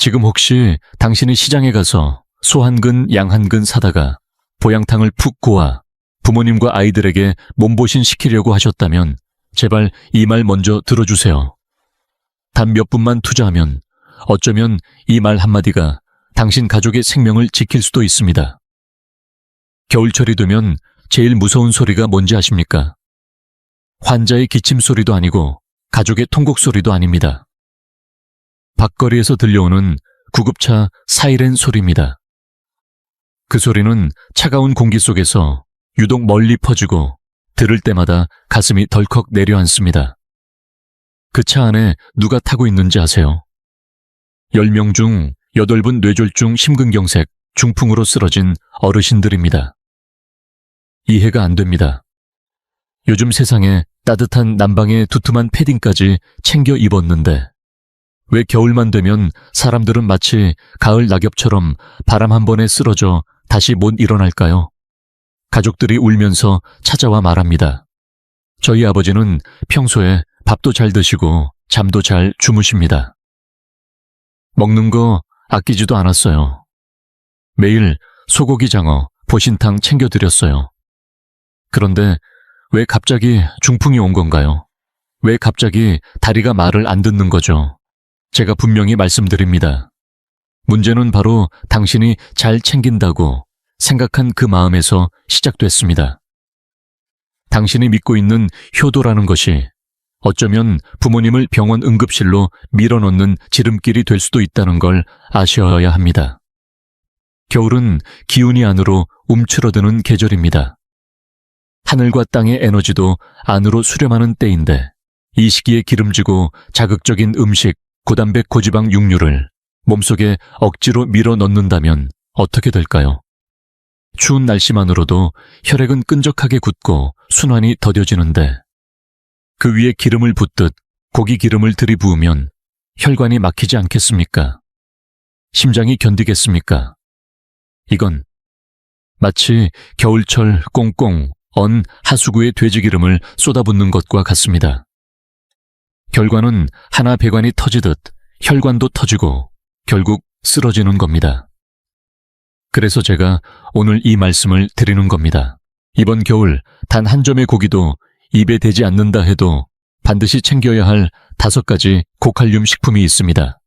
지금 혹시 당신이 시장에 가서 소 한 근, 양 한 근 사다가 보양탕을 푹 고아 부모님과 아이들에게 몸보신 시키려고 하셨다면 제발 이 말 먼저 들어주세요. 단 몇 분만 투자하면 어쩌면 이 말 한마디가 당신 가족의 생명을 지킬 수도 있습니다. 겨울철이 되면 제일 무서운 소리가 뭔지 아십니까? 환자의 기침 소리도 아니고 가족의 통곡 소리도 아닙니다. 밖거리에서 들려오는 구급차 사이렌 소리입니다. 그 소리는 차가운 공기 속에서 유독 멀리 퍼지고 들을 때마다 가슴이 덜컥 내려앉습니다. 그 차 안에 누가 타고 있는지 아세요? 10명 중 8분 뇌졸중 심근경색 중풍으로 쓰러진 어르신들입니다. 이해가 안 됩니다. 요즘 세상에 따뜻한 난방에 두툼한 패딩까지 챙겨 입었는데 왜 겨울만 되면 사람들은 마치 가을 낙엽처럼 바람 한 번에 쓰러져 다시 못 일어날까요? 가족들이 울면서 찾아와 말합니다. 저희 아버지는 평소에 밥도 잘 드시고 잠도 잘 주무십니다. 먹는 거 아끼지도 않았어요. 매일 소고기 장어, 보신탕 챙겨드렸어요. 그런데 왜 갑자기 중풍이 온 건가요? 왜 갑자기 다리가 말을 안 듣는 거죠? 제가 분명히 말씀드립니다. 문제는 바로 당신이 잘 챙긴다고 생각한 그 마음에서 시작됐습니다. 당신이 믿고 있는 효도라는 것이 어쩌면 부모님을 병원 응급실로 밀어넣는 지름길이 될 수도 있다는 걸 아셔야 합니다. 겨울은 기운이 안으로 움츠러드는 계절입니다. 하늘과 땅의 에너지도 안으로 수렴하는 때인데 이 시기에 기름지고 자극적인 음식, 고단백 고지방 육류를 몸속에 억지로 밀어넣는다면 어떻게 될까요? 추운 날씨만으로도 혈액은 끈적하게 굳고 순환이 더뎌지는데 그 위에 기름을 붓듯 고기 기름을 들이부으면 혈관이 막히지 않겠습니까? 심장이 견디겠습니까? 이건 마치 겨울철 꽁꽁 언 하수구에 돼지기름을 쏟아붓는 것과 같습니다. 결과는 하나 배관이 터지듯 혈관도 터지고 결국 쓰러지는 겁니다. 그래서 제가 오늘 이 말씀을 드리는 겁니다. 이번 겨울 단 한 점의 고기도 입에 대지 않는다 해도 반드시 챙겨야 할 5가지 고칼륨 식품이 있습니다.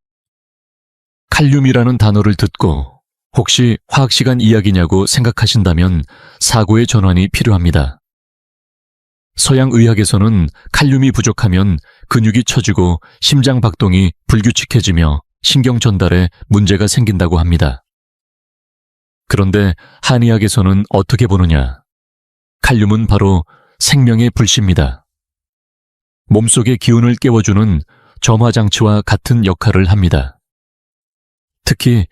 칼륨이라는 단어를 듣고 혹시 화학시간 이야기냐고 생각하신다면 사고의 전환이 필요합니다. 서양 의학에서는 칼륨이 부족하면 근육이 처지고 심장 박동이 불규칙해지며 신경 전달에 문제가 생긴다고 합니다. 그런데 한의학에서는 어떻게 보느냐? 칼륨은 바로 생명의 불씨입니다. 몸속의 기운을 깨워주는 점화장치와 같은 역할을 합니다. 특히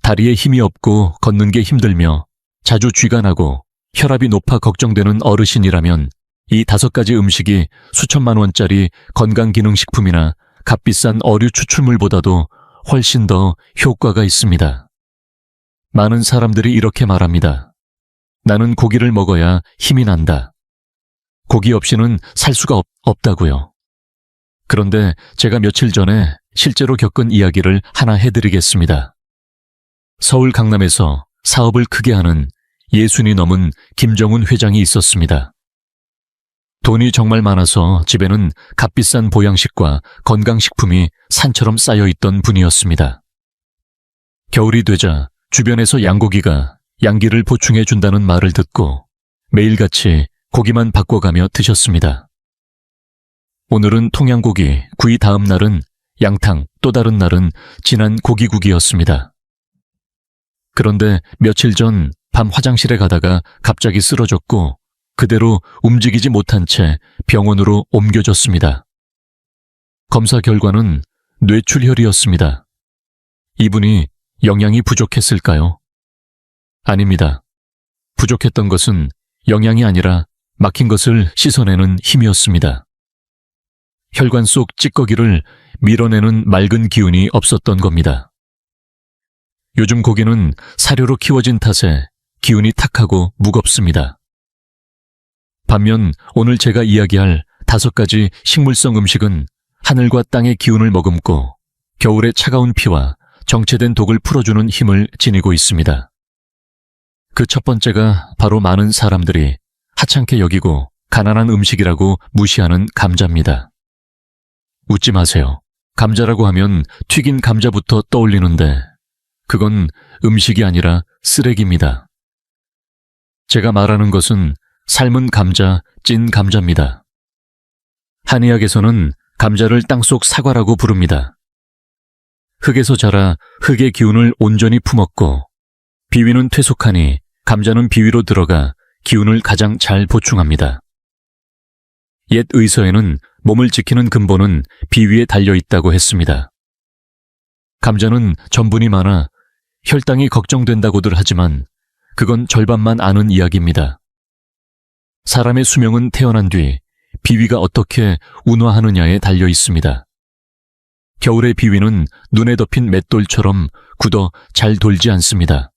다리에 힘이 없고 걷는 게 힘들며 자주 쥐가 나고 혈압이 높아 걱정되는 어르신이라면 이 5가지 음식이 수천만 원짜리 건강기능식품이나 값비싼 어류 추출물보다도 훨씬 더 효과가 있습니다. 많은 사람들이 이렇게 말합니다. 나는 고기를 먹어야 힘이 난다. 고기 없이는 살 수가 없다고요. 그런데 제가 며칠 전에 실제로 겪은 이야기를 하나 해드리겠습니다. 서울 강남에서 사업을 크게 하는 60이 넘은 김정훈 회장이 있었습니다. 돈이 정말 많아서 집에는 값비싼 보양식과 건강식품이 산처럼 쌓여있던 분이었습니다. 겨울이 되자 주변에서 양고기가 양기를 보충해준다는 말을 듣고 매일같이 고기만 바꿔가며 드셨습니다. 오늘은 통양고기, 구이 다음 날은 양탕, 또 다른 날은 진한 고기국이었습니다. 그런데 며칠 전 밤 화장실에 가다가 갑자기 쓰러졌고 그대로 움직이지 못한 채 병원으로 옮겨졌습니다. 검사 결과는 뇌출혈이었습니다. 이분이 영양이 부족했을까요? 아닙니다. 부족했던 것은 영양이 아니라 막힌 것을 씻어내는 힘이었습니다. 혈관 속 찌꺼기를 밀어내는 맑은 기운이 없었던 겁니다. 요즘 고기는 사료로 키워진 탓에 기운이 탁하고 무겁습니다. 반면 오늘 제가 이야기할 5가지 식물성 음식은 하늘과 땅의 기운을 머금고 겨울의 차가운 피와 정체된 독을 풀어주는 힘을 지니고 있습니다. 그 첫 번째가 바로 많은 사람들이 하찮게 여기고 가난한 음식이라고 무시하는 감자입니다. 웃지 마세요. 감자라고 하면 튀긴 감자부터 떠올리는데 그건 음식이 아니라 쓰레기입니다. 제가 말하는 것은 삶은 감자, 찐 감자입니다. 한의학에서는 감자를 땅속 사과라고 부릅니다. 흙에서 자라 흙의 기운을 온전히 품었고 비위는 퇴속하니 감자는 비위로 들어가 기운을 가장 잘 보충합니다. 옛 의서에는 몸을 지키는 근본은 비위에 달려 있다고 했습니다. 감자는 전분이 많아 혈당이 걱정된다고들 하지만 그건 절반만 아는 이야기입니다. 사람의 수명은 태어난 뒤 비위가 어떻게 운화하느냐에 달려 있습니다. 겨울의 비위는 눈에 덮인 맷돌처럼 굳어 잘 돌지 않습니다.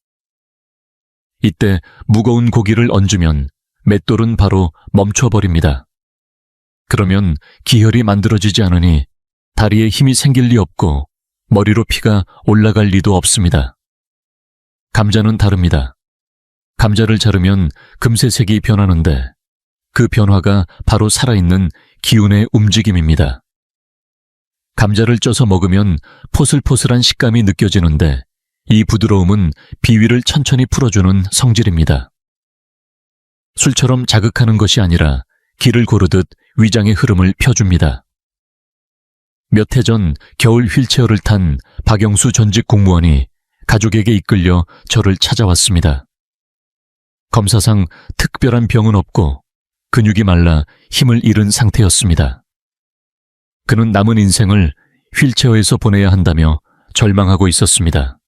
이때 무거운 고기를 얹으면 맷돌은 바로 멈춰버립니다. 그러면 기혈이 만들어지지 않으니 다리에 힘이 생길 리 없고 머리로 피가 올라갈 리도 없습니다. 감자는 다릅니다. 감자를 자르면 금세 색이 변하는데 그 변화가 바로 살아있는 기운의 움직임입니다. 감자를 쪄서 먹으면 포슬포슬한 식감이 느껴지는데 이 부드러움은 비위를 천천히 풀어주는 성질입니다. 술처럼 자극하는 것이 아니라 길을 고르듯 위장의 흐름을 펴줍니다. 몇 해 전 겨울 휠체어를 탄 박영수 전직 공무원이 가족에게 이끌려 저를 찾아왔습니다. 검사상 특별한 병은 없고 근육이 말라 힘을 잃은 상태였습니다. 그는 남은 인생을 휠체어에서 보내야 한다며 절망하고 있었습니다.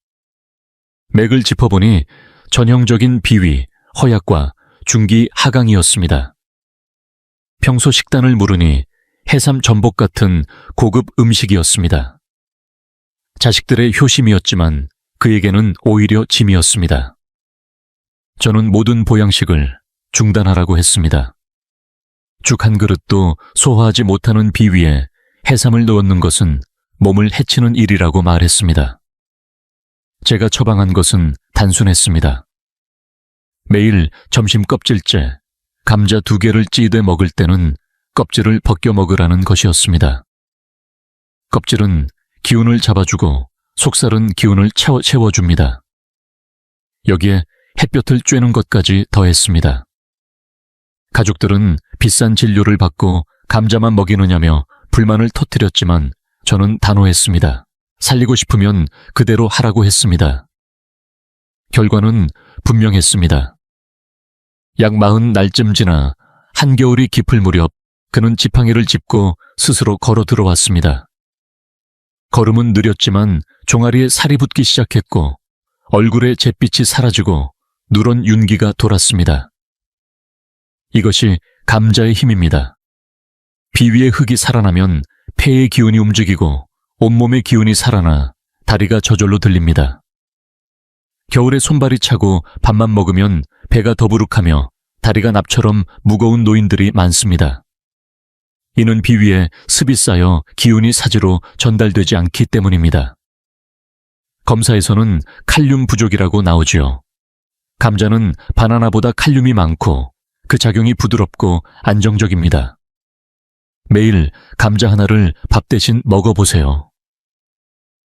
맥을 짚어보니 전형적인 비위, 허약과 중기 하강이었습니다. 평소 식단을 물으니 해삼 전복 같은 고급 음식이었습니다. 자식들의 효심이었지만 그에게는 오히려 짐이었습니다. 저는 모든 보양식을 중단하라고 했습니다. 죽 한 그릇도 소화하지 못하는 비위에 해삼을 넣는 것은 몸을 해치는 일이라고 말했습니다. 제가 처방한 것은 단순했습니다. 매일 점심 껍질째, 감자 2개를 찌대 먹을 때는 껍질을 벗겨 먹으라는 것이었습니다. 껍질은 기운을 잡아주고 속살은 기운을 채워줍니다. 여기에 햇볕을 쬐는 것까지 더했습니다. 가족들은 비싼 진료를 받고 감자만 먹이느냐며 불만을 터뜨렸지만 저는 단호했습니다. 살리고 싶으면 그대로 하라고 했습니다. 결과는 분명했습니다. 약 40날쯤 지나 한겨울이 깊을 무렵 그는 지팡이를 짚고 스스로 걸어 들어왔습니다. 걸음은 느렸지만 종아리에 살이 붙기 시작했고 얼굴에 잿빛이 사라지고 누런 윤기가 돌았습니다. 이것이 감자의 힘입니다. 비위의 흙이 살아나면 폐의 기운이 움직이고 온몸의 기운이 살아나 다리가 저절로 들립니다. 겨울에 손발이 차고 밥만 먹으면 배가 더부룩하며 다리가 납처럼 무거운 노인들이 많습니다. 이는 비위에 습이 쌓여 기운이 사지로 전달되지 않기 때문입니다. 검사에서는 칼륨 부족이라고 나오지요. 감자는 바나나보다 칼륨이 많고 그 작용이 부드럽고 안정적입니다. 매일 감자 하나를 밥 대신 먹어보세요.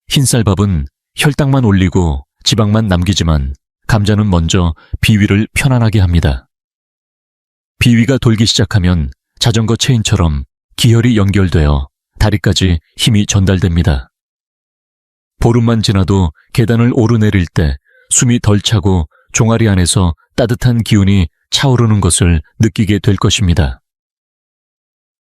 흰쌀밥은 혈당만 올리고 지방만 남기지만 감자는 먼저 비위를 편안하게 합니다. 비위가 돌기 시작하면 자전거 체인처럼 기혈이 연결되어 다리까지 힘이 전달됩니다. 보름만 지나도 계단을 오르내릴 때 숨이 덜 차고 종아리 안에서 따뜻한 기운이 차오르는 것을 느끼게 될 것입니다.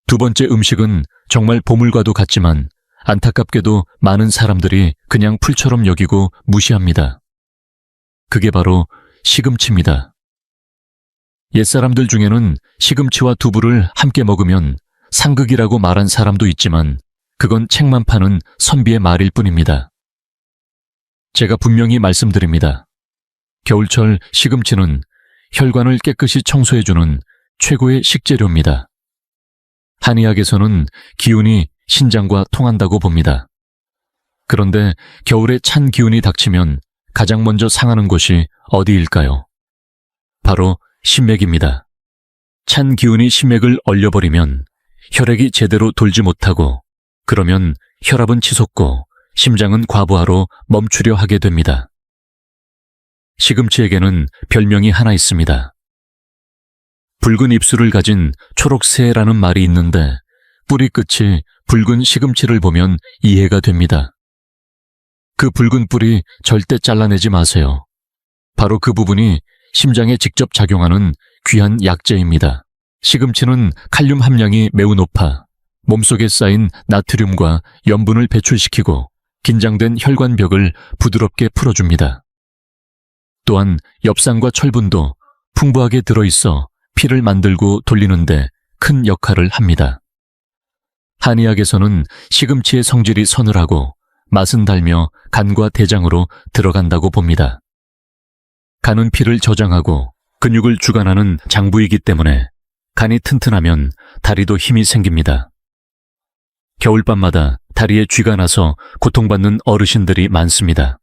두 번째 음식은 정말 보물과도 같지만 안타깝게도 많은 사람들이 그냥 풀처럼 여기고 무시합니다. 그게 바로 시금치입니다. 옛사람들 중에는 시금치와 두부를 함께 먹으면 상극이라고 말한 사람도 있지만 그건 책만 파는 선비의 말일 뿐입니다. 제가 분명히 말씀드립니다. 겨울철 시금치는 혈관을 깨끗이 청소해주는 최고의 식재료입니다. 한의학에서는 기운이 신장과 통한다고 봅니다. 그런데 겨울에 찬 기운이 닥치면 가장 먼저 상하는 곳이 어디일까요? 바로 심맥입니다. 찬 기운이 심맥을 얼려버리면 혈액이 제대로 돌지 못하고, 그러면 혈압은 치솟고 심장은 과부하로 멈추려 하게 됩니다. 시금치에게는 별명이 하나 있습니다. 붉은 입술을 가진 초록새라는 말이 있는데 뿌리 끝이 붉은 시금치를 보면 이해가 됩니다. 그 붉은 뿔이 절대 잘라내지 마세요. 바로 그 부분이 심장에 직접 작용하는 귀한 약재입니다. 시금치는 칼륨 함량이 매우 높아 몸속에 쌓인 나트륨과 염분을 배출시키고 긴장된 혈관벽을 부드럽게 풀어줍니다. 또한 엽산과 철분도 풍부하게 들어있어 피를 만들고 돌리는데 큰 역할을 합니다. 한의학에서는 시금치의 성질이 서늘하고 맛은 달며 간과 대장으로 들어간다고 봅니다. 간은 피를 저장하고 근육을 주관하는 장부이기 때문에 간이 튼튼하면 다리도 힘이 생깁니다. 겨울밤마다 다리에 쥐가 나서 고통받는 어르신들이 많습니다.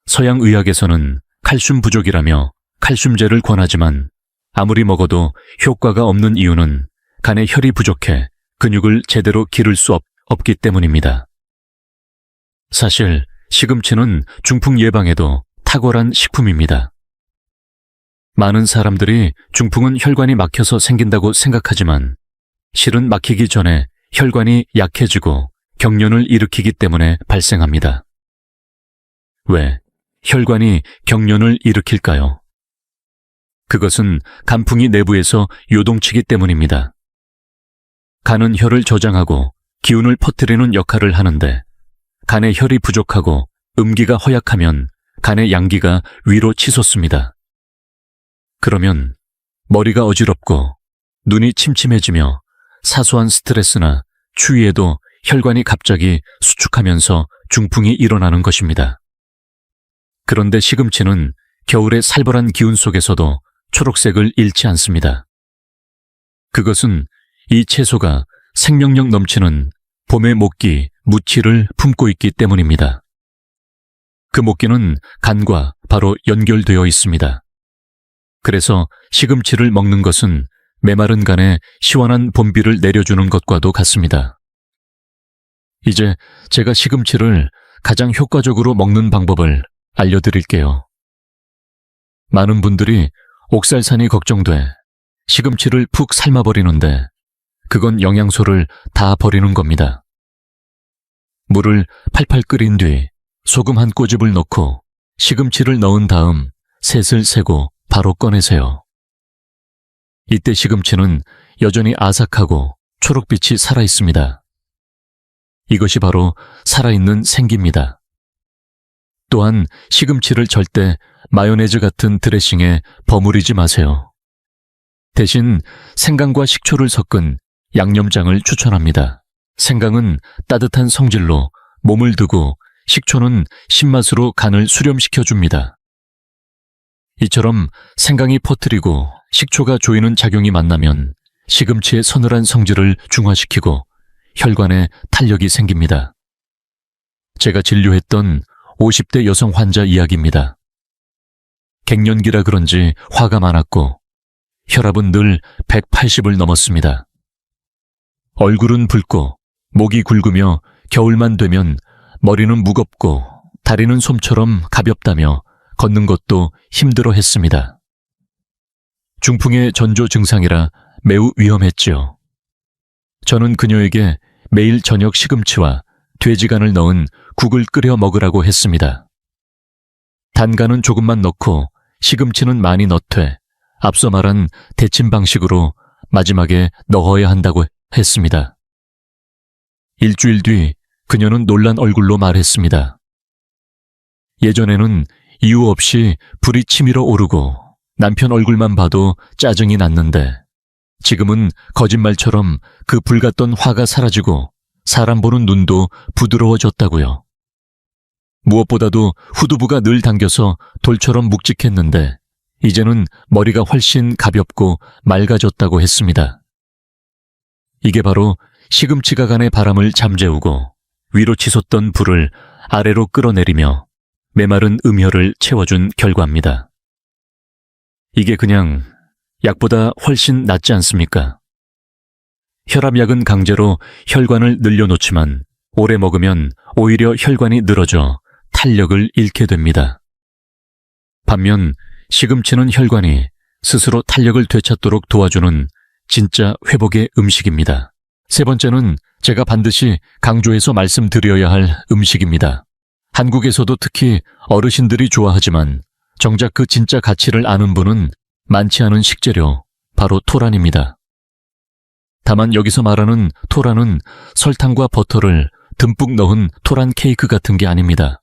서양 의학에서는 칼슘 부족이라며 칼슘제를 권하지만 아무리 먹어도 효과가 없는 이유는 간에 혈이 부족해 근육을 제대로 기를 수 없기 때문입니다. 사실 시금치는 중풍 예방에도 탁월한 식품입니다. 많은 사람들이 중풍은 혈관이 막혀서 생긴다고 생각하지만 실은 막히기 전에 혈관이 약해지고 경련을 일으키기 때문에 발생합니다. 왜 혈관이 경련을 일으킬까요? 그것은 간풍이 내부에서 요동치기 때문입니다. 간은 혈을 저장하고 기운을 퍼뜨리는 역할을 하는데 간에 혈이 부족하고 음기가 허약하면 간의 양기가 위로 치솟습니다. 그러면 머리가 어지럽고 눈이 침침해지며 사소한 스트레스나 추위에도 혈관이 갑자기 수축하면서 중풍이 일어나는 것입니다. 그런데 시금치는 겨울의 살벌한 기운 속에서도 초록색을 잃지 않습니다. 그것은 이 채소가 생명력 넘치는 봄의 목기, 무치를 품고 있기 때문입니다. 그 목기는 간과 바로 연결되어 있습니다. 그래서 시금치를 먹는 것은 메마른 간에 시원한 봄비를 내려주는 것과도 같습니다. 이제 제가 시금치를 가장 효과적으로 먹는 방법을 알려드릴게요. 많은 분들이 옥살산이 걱정돼 시금치를 푹 삶아버리는데 그건 영양소를 다 버리는 겁니다. 물을 팔팔 끓인 뒤 소금 한 꼬집을 넣고 시금치를 넣은 다음 셋을 세고 바로 꺼내세요. 이때 시금치는 여전히 아삭하고 초록빛이 살아있습니다. 이것이 바로 살아있는 생기입니다. 또한 시금치를 절대 마요네즈 같은 드레싱에 버무리지 마세요. 대신 생강과 식초를 섞은 양념장을 추천합니다. 생강은 따뜻한 성질로 몸을 드고 식초는 신맛으로 간을 수렴시켜줍니다. 이처럼 생강이 퍼뜨리고 식초가 조이는 작용이 만나면 시금치의 서늘한 성질을 중화시키고 혈관에 탄력이 생깁니다. 제가 진료했던 50대 여성 환자 이야기입니다. 갱년기라 그런지 화가 많았고 혈압은 늘 180을 넘었습니다. 얼굴은 붉고 목이 굵으며 겨울만 되면 머리는 무겁고 다리는 솜처럼 가볍다며 걷는 것도 힘들어 했습니다. 중풍의 전조 증상이라 매우 위험했지요. 저는 그녀에게 매일 저녁 시금치와 돼지간을 넣은 국을 끓여 먹으라고 했습니다. 단간은 조금만 넣고 시금치는 많이 넣되 앞서 말한 데침 방식으로 마지막에 넣어야 한다고 했습니다. 일주일 뒤 그녀는 놀란 얼굴로 말했습니다. 예전에는 이유 없이 불이 치밀어 오르고 남편 얼굴만 봐도 짜증이 났는데 지금은 거짓말처럼 그 불같던 화가 사라지고 사람 보는 눈도 부드러워졌다고요. 무엇보다도 후두부가 늘 당겨서 돌처럼 묵직했는데 이제는 머리가 훨씬 가볍고 맑아졌다고 했습니다. 이게 바로 시금치가 간의 바람을 잠재우고 위로 치솟던 불을 아래로 끌어내리며 메마른 음혈을 채워준 결과입니다. 이게 그냥 약보다 훨씬 낫지 않습니까? 혈압약은 강제로 혈관을 늘려놓지만 오래 먹으면 오히려 혈관이 늘어져 탄력을 잃게 됩니다. 반면 시금치는 혈관이 스스로 탄력을 되찾도록 도와주는 진짜 회복의 음식입니다. 세 번째는 제가 반드시 강조해서 말씀드려야 할 음식입니다. 한국에서도 특히 어르신들이 좋아하지만 정작 그 진짜 가치를 아는 분은 많지 않은 식재료, 바로 토란입니다. 다만 여기서 말하는 토란은 설탕과 버터를 듬뿍 넣은 토란 케이크 같은 게 아닙니다.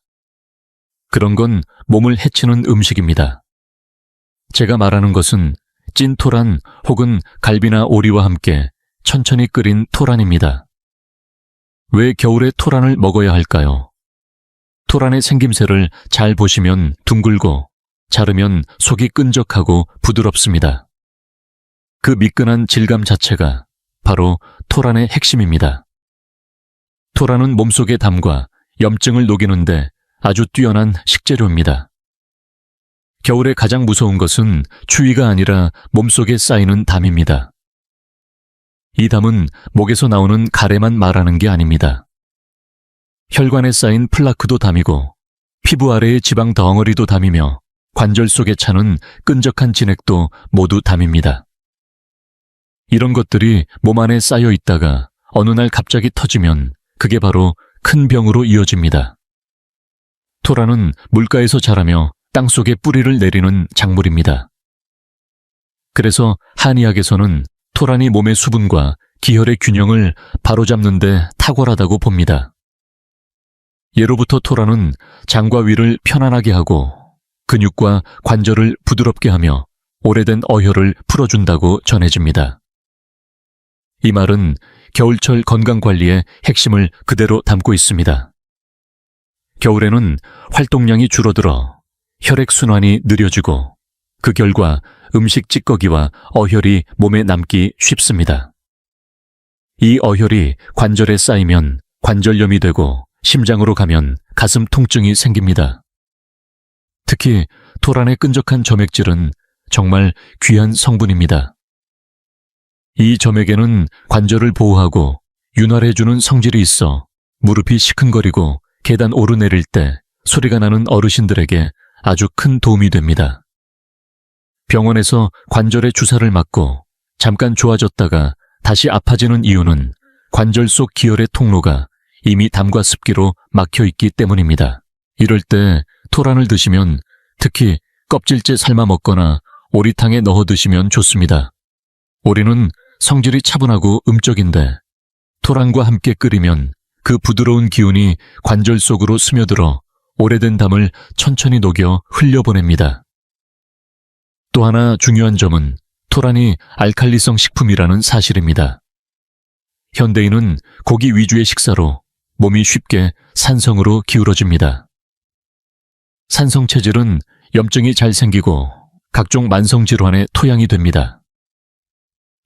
그런 건 몸을 해치는 음식입니다. 제가 말하는 것은 찐 토란 혹은 갈비나 오리와 함께 천천히 끓인 토란입니다. 왜 겨울에 토란을 먹어야 할까요? 토란의 생김새를 잘 보시면 둥글고 자르면 속이 끈적하고 부드럽습니다. 그 미끈한 질감 자체가 바로 토란의 핵심입니다. 토란은 몸속의 담과 염증을 녹이는데 아주 뛰어난 식재료입니다. 겨울에 가장 무서운 것은 추위가 아니라 몸속에 쌓이는 담입니다. 이 담은 목에서 나오는 가래만 말하는 게 아닙니다. 혈관에 쌓인 플라크도 담이고 피부 아래의 지방 덩어리도 담이며 관절 속에 차는 끈적한 진액도 모두 담입니다. 이런 것들이 몸 안에 쌓여 있다가 어느 날 갑자기 터지면 그게 바로 큰 병으로 이어집니다. 토란은 물가에서 자라며 땅속에 뿌리를 내리는 작물입니다. 그래서 한의학에서는 토란이 몸의 수분과 기혈의 균형을 바로잡는 데 탁월하다고 봅니다. 예로부터 토란은 장과 위를 편안하게 하고 근육과 관절을 부드럽게 하며 오래된 어혈을 풀어준다고 전해집니다. 이 말은 겨울철 건강관리의 핵심을 그대로 담고 있습니다. 겨울에는 활동량이 줄어들어 혈액순환이 느려지고 그 결과 음식 찌꺼기와 어혈이 몸에 남기 쉽습니다. 이 어혈이 관절에 쌓이면 관절염이 되고 심장으로 가면 가슴 통증이 생깁니다. 특히 토란의 끈적한 점액질은 정말 귀한 성분입니다. 이 점액에는 관절을 보호하고 윤활해주는 성질이 있어 무릎이 시큰거리고 계단 오르내릴 때 소리가 나는 어르신들에게 아주 큰 도움이 됩니다. 병원에서 관절에 주사를 맞고 잠깐 좋아졌다가 다시 아파지는 이유는 관절 속 기혈의 통로가 이미 담과 습기로 막혀 있기 때문입니다. 이럴 때 토란을 드시면 특히 껍질째 삶아 먹거나 오리탕에 넣어 드시면 좋습니다. 오리는 성질이 차분하고 음적인데 토란과 함께 끓이면 그 부드러운 기운이 관절 속으로 스며들어 오래된 담을 천천히 녹여 흘려보냅니다. 또 하나 중요한 점은 토란이 알칼리성 식품이라는 사실입니다. 현대인은 고기 위주의 식사로 몸이 쉽게 산성으로 기울어집니다. 산성 체질은 염증이 잘 생기고 각종 만성 질환의 토양이 됩니다.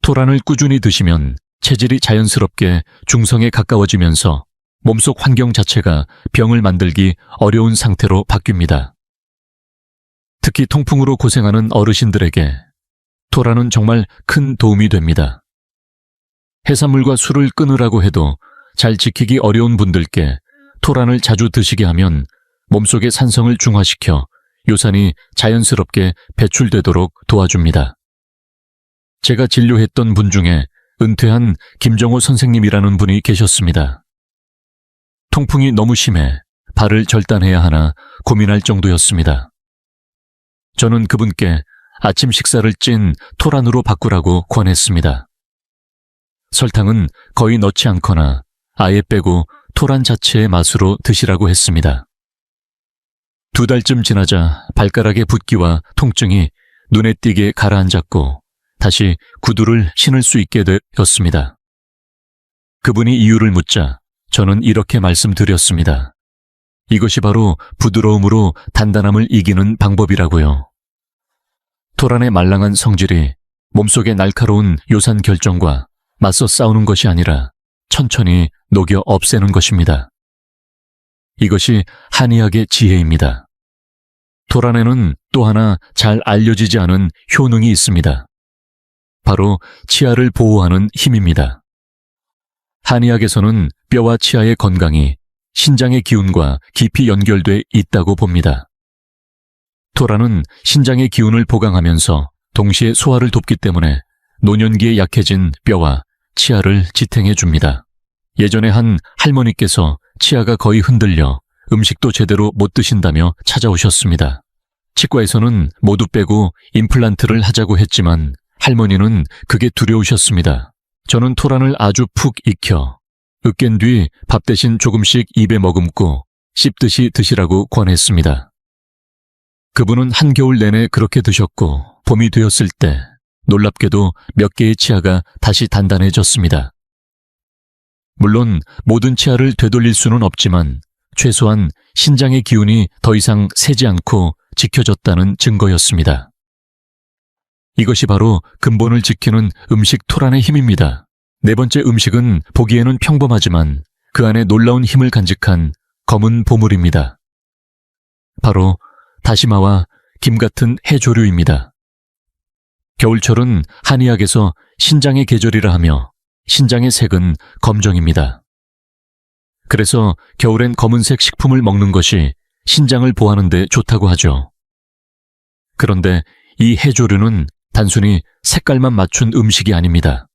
토란을 꾸준히 드시면 체질이 자연스럽게 중성에 가까워지면서 몸속 환경 자체가 병을 만들기 어려운 상태로 바뀝니다. 특히 통풍으로 고생하는 어르신들에게 토란은 정말 큰 도움이 됩니다. 해산물과 술을 끊으라고 해도 잘 지키기 어려운 분들께 토란을 자주 드시게 하면 몸속의 산성을 중화시켜 요산이 자연스럽게 배출되도록 도와줍니다. 제가 진료했던 분 중에 은퇴한 김정호 선생님이라는 분이 계셨습니다. 통풍이 너무 심해 발을 절단해야 하나 고민할 정도였습니다. 저는 그분께 아침 식사를 찐 토란으로 바꾸라고 권했습니다. 설탕은 거의 넣지 않거나 아예 빼고 토란 자체의 맛으로 드시라고 했습니다. 2달쯤 지나자 발가락의 붓기와 통증이 눈에 띄게 가라앉았고 다시 구두를 신을 수 있게 되었습니다. 그분이 이유를 묻자 저는 이렇게 말씀드렸습니다. 이것이 바로 부드러움으로 단단함을 이기는 방법이라고요. 토란의 말랑한 성질이 몸속의 날카로운 요산 결정과 맞서 싸우는 것이 아니라 천천히 녹여 없애는 것입니다. 이것이 한의학의 지혜입니다. 토란에는 또 하나 잘 알려지지 않은 효능이 있습니다. 바로 치아를 보호하는 힘입니다. 한의학에서는 뼈와 치아의 건강이 신장의 기운과 깊이 연결돼 있다고 봅니다. 토란은 신장의 기운을 보강하면서 동시에 소화를 돕기 때문에 노년기에 약해진 뼈와 치아를 지탱해 줍니다. 예전에 한 할머니께서 치아가 거의 흔들려 음식도 제대로 못 드신다며 찾아오셨습니다. 치과에서는 모두 빼고 임플란트를 하자고 했지만 할머니는 그게 두려우셨습니다. 저는 토란을 아주 푹 익혀 으깬 뒤 밥 대신 조금씩 입에 머금고 씹듯이 드시라고 권했습니다. 그분은 한겨울 내내 그렇게 드셨고 봄이 되었을 때 놀랍게도 몇 개의 치아가 다시 단단해졌습니다. 물론 모든 치아를 되돌릴 수는 없지만 최소한 신장의 기운이 더 이상 새지 않고 지켜졌다는 증거였습니다. 이것이 바로 근본을 지키는 음식 토란의 힘입니다. 네 번째 음식은 보기에는 평범하지만 그 안에 놀라운 힘을 간직한 검은 보물입니다. 바로 다시마와 김 같은 해조류입니다. 겨울철은 한의학에서 신장의 계절이라 하며 신장의 색은 검정입니다. 그래서 겨울엔 검은색 식품을 먹는 것이 신장을 보호하는 데 좋다고 하죠. 그런데 이 해조류는 단순히 색깔만 맞춘 음식이 아닙니다.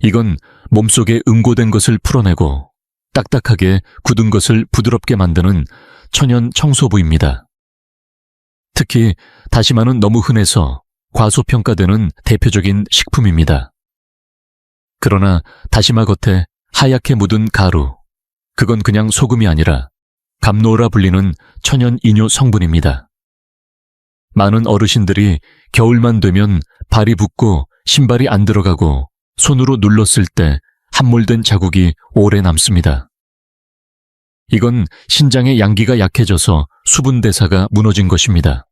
이건 몸속에 응고된 것을 풀어내고 딱딱하게 굳은 것을 부드럽게 만드는 천연 청소부입니다. 특히 다시마는 너무 흔해서 과소평가되는 대표적인 식품입니다. 그러나 다시마 겉에 하얗게 묻은 가루, 그건 그냥 소금이 아니라 감노라 불리는 천연 이뇨 성분입니다. 많은 어르신들이 겨울만 되면 발이 붓고 신발이 안 들어가고 손으로 눌렀을 때 함몰된 자국이 오래 남습니다. 이건 신장의 양기가 약해져서 수분 대사가 무너진 것입니다.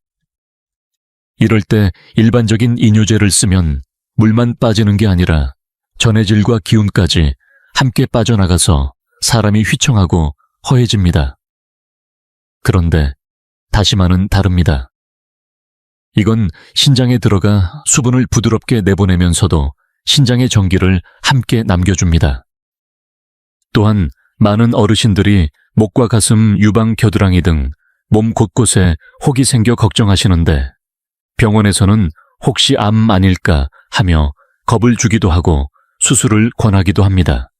이럴 때 일반적인 이뇨제를 쓰면 물만 빠지는 게 아니라 전해질과 기운까지 함께 빠져나가서 사람이 휘청하고 허해집니다. 그런데 다시마는 다릅니다. 이건 신장에 들어가 수분을 부드럽게 내보내면서도 신장의 전기를 함께 남겨줍니다. 또한 많은 어르신들이 목과 가슴, 유방, 겨드랑이 등 몸 곳곳에 혹이 생겨 걱정하시는데 병원에서는 혹시 암 아닐까 하며 겁을 주기도 하고 수술을 권하기도 합니다.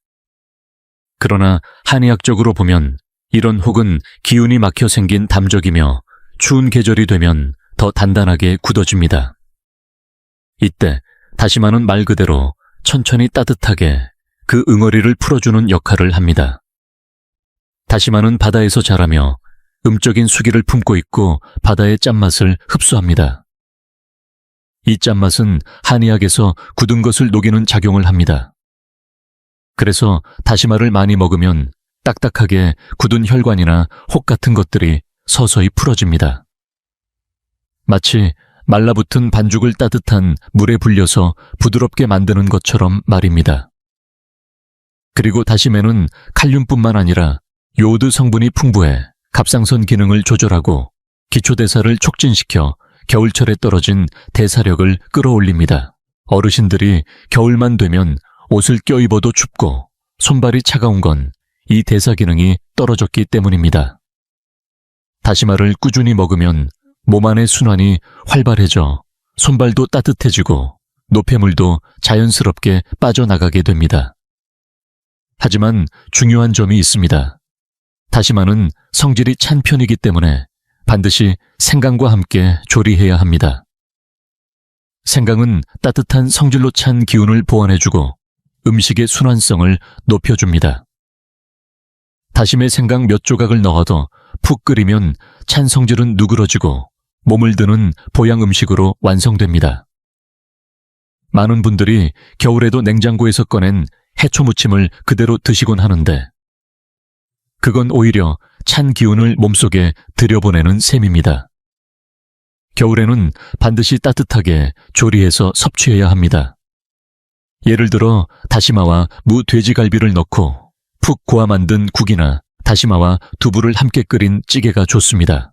그러나 한의학적으로 보면 이런 혹은 기운이 막혀 생긴 담적이며 추운 계절이 되면 더 단단하게 굳어집니다. 이때 다시마는 말 그대로 천천히 따뜻하게 그 응어리를 풀어주는 역할을 합니다. 다시마는 바다에서 자라며 음적인 수기를 품고 있고 바다의 짠맛을 흡수합니다. 이 짠맛은 한의학에서 굳은 것을 녹이는 작용을 합니다. 그래서 다시마를 많이 먹으면 딱딱하게 굳은 혈관이나 혹 같은 것들이 서서히 풀어집니다. 마치 말라붙은 반죽을 따뜻한 물에 불려서 부드럽게 만드는 것처럼 말입니다. 그리고 다시마는 칼륨뿐만 아니라 요오드 성분이 풍부해 갑상선 기능을 조절하고 기초대사를 촉진시켜 겨울철에 떨어진 대사력을 끌어올립니다. 어르신들이 겨울만 되면 옷을 껴입어도 춥고 손발이 차가운 건 이 대사 기능이 떨어졌기 때문입니다. 다시마를 꾸준히 먹으면 몸 안의 순환이 활발해져 손발도 따뜻해지고 노폐물도 자연스럽게 빠져나가게 됩니다. 하지만 중요한 점이 있습니다. 다시마는 성질이 찬 편이기 때문에 반드시 생강과 함께 조리해야 합니다. 생강은 따뜻한 성질로 찬 기운을 보완해주고 음식의 순환성을 높여줍니다. 다시마에 생강 몇 조각을 넣어도 푹 끓이면 찬 성질은 누그러지고 몸을 드는 보양 음식으로 완성됩니다. 많은 분들이 겨울에도 냉장고에서 꺼낸 해초 무침을 그대로 드시곤 하는데 그건 오히려 찬 기운을 몸속에 들여보내는 셈입니다. 겨울에는 반드시 따뜻하게 조리해서 섭취해야 합니다. 예를 들어 다시마와 무 돼지갈비를 넣고 푹 고아 만든 국이나 다시마와 두부를 함께 끓인 찌개가 좋습니다.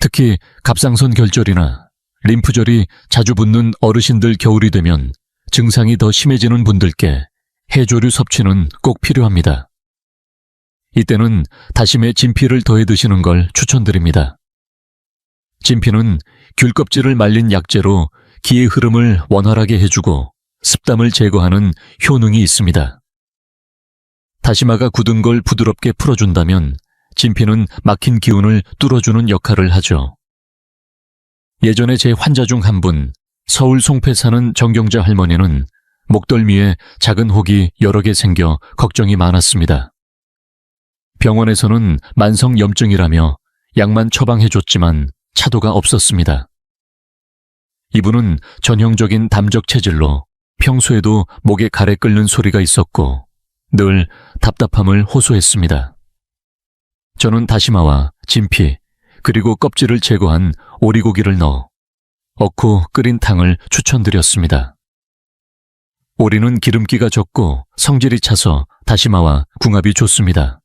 특히 갑상선 결절이나 림프절이 자주 붓는 어르신들 겨울이 되면 증상이 더 심해지는 분들께 해조류 섭취는 꼭 필요합니다. 이때는 다심에 진피를 더해 드시는 걸 추천드립니다. 진피는 귤 껍질을 말린 약재로 기의 흐름을 원활하게 해주고 습담을 제거하는 효능이 있습니다. 다시마가 굳은 걸 부드럽게 풀어준다면 진피는 막힌 기운을 뚫어주는 역할을 하죠. 예전에 제 환자 중 한 분, 서울 송패 사는 정경자 할머니는 목덜미에 작은 혹이 여러 개 생겨 걱정이 많았습니다. 병원에서는 만성염증이라며 약만 처방해줬지만 차도가 없었습니다. 이분은 전형적인 담적 체질로 평소에도 목에 가래 끓는 소리가 있었고 늘 답답함을 호소했습니다. 저는 다시마와 진피 그리고 껍질을 제거한 오리고기를 넣어 어쿠 끓인 탕을 추천드렸습니다. 오리는 기름기가 적고 성질이 차서 다시마와 궁합이 좋습니다.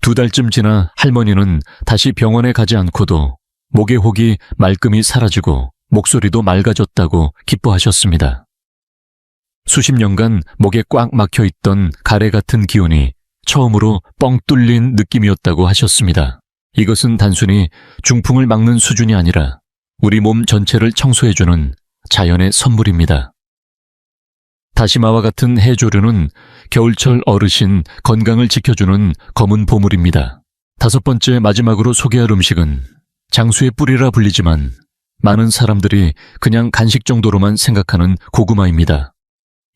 2달쯤 지나 할머니는 다시 병원에 가지 않고도 목의 혹이 말끔히 사라지고 목소리도 맑아졌다고 기뻐하셨습니다. 수십 년간 목에 꽉 막혀있던 가래 같은 기운이 처음으로 뻥 뚫린 느낌이었다고 하셨습니다. 이것은 단순히 중풍을 막는 수준이 아니라 우리 몸 전체를 청소해주는 자연의 선물입니다. 다시마와 같은 해조류는 겨울철 어르신 건강을 지켜주는 검은 보물입니다. 5번째 마지막으로 소개할 음식은 장수의 뿌리라 불리지만 많은 사람들이 그냥 간식 정도로만 생각하는 고구마입니다.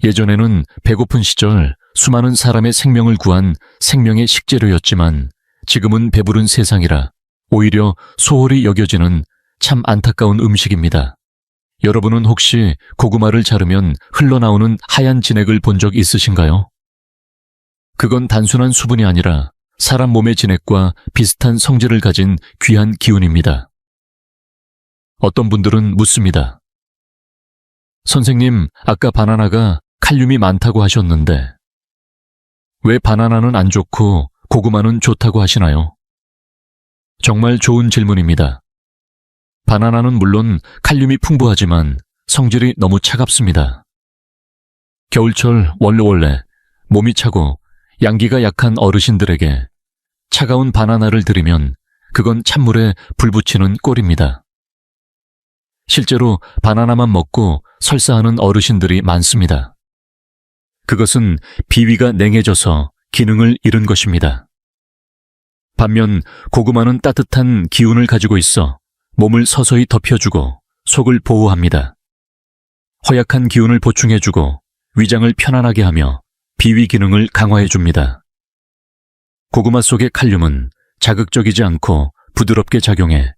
예전에는 배고픈 시절 수많은 사람의 생명을 구한 생명의 식재료였지만 지금은 배부른 세상이라 오히려 소홀히 여겨지는 참 안타까운 음식입니다. 여러분은 혹시 고구마를 자르면 흘러나오는 하얀 진액을 본 적 있으신가요? 그건 단순한 수분이 아니라 사람 몸의 진액과 비슷한 성질을 가진 귀한 기운입니다. 어떤 분들은 묻습니다. 선생님, 아까 바나나가 칼륨이 많다고 하셨는데 왜 바나나는 안 좋고 고구마는 좋다고 하시나요? 정말 좋은 질문입니다. 바나나는 물론 칼륨이 풍부하지만 성질이 너무 차갑습니다. 겨울철 원래 몸이 차고 양기가 약한 어르신들에게 차가운 바나나를 드리면 그건 찬물에 불 붙이는 꼴입니다. 실제로 바나나만 먹고 설사하는 어르신들이 많습니다. 그것은 비위가 냉해져서 기능을 잃은 것입니다. 반면 고구마는 따뜻한 기운을 가지고 있어 몸을 서서히 덮여주고 속을 보호합니다. 허약한 기운을 보충해주고 위장을 편안하게 하며 비위 기능을 강화해줍니다. 고구마 속의 칼륨은 자극적이지 않고 부드럽게 작용해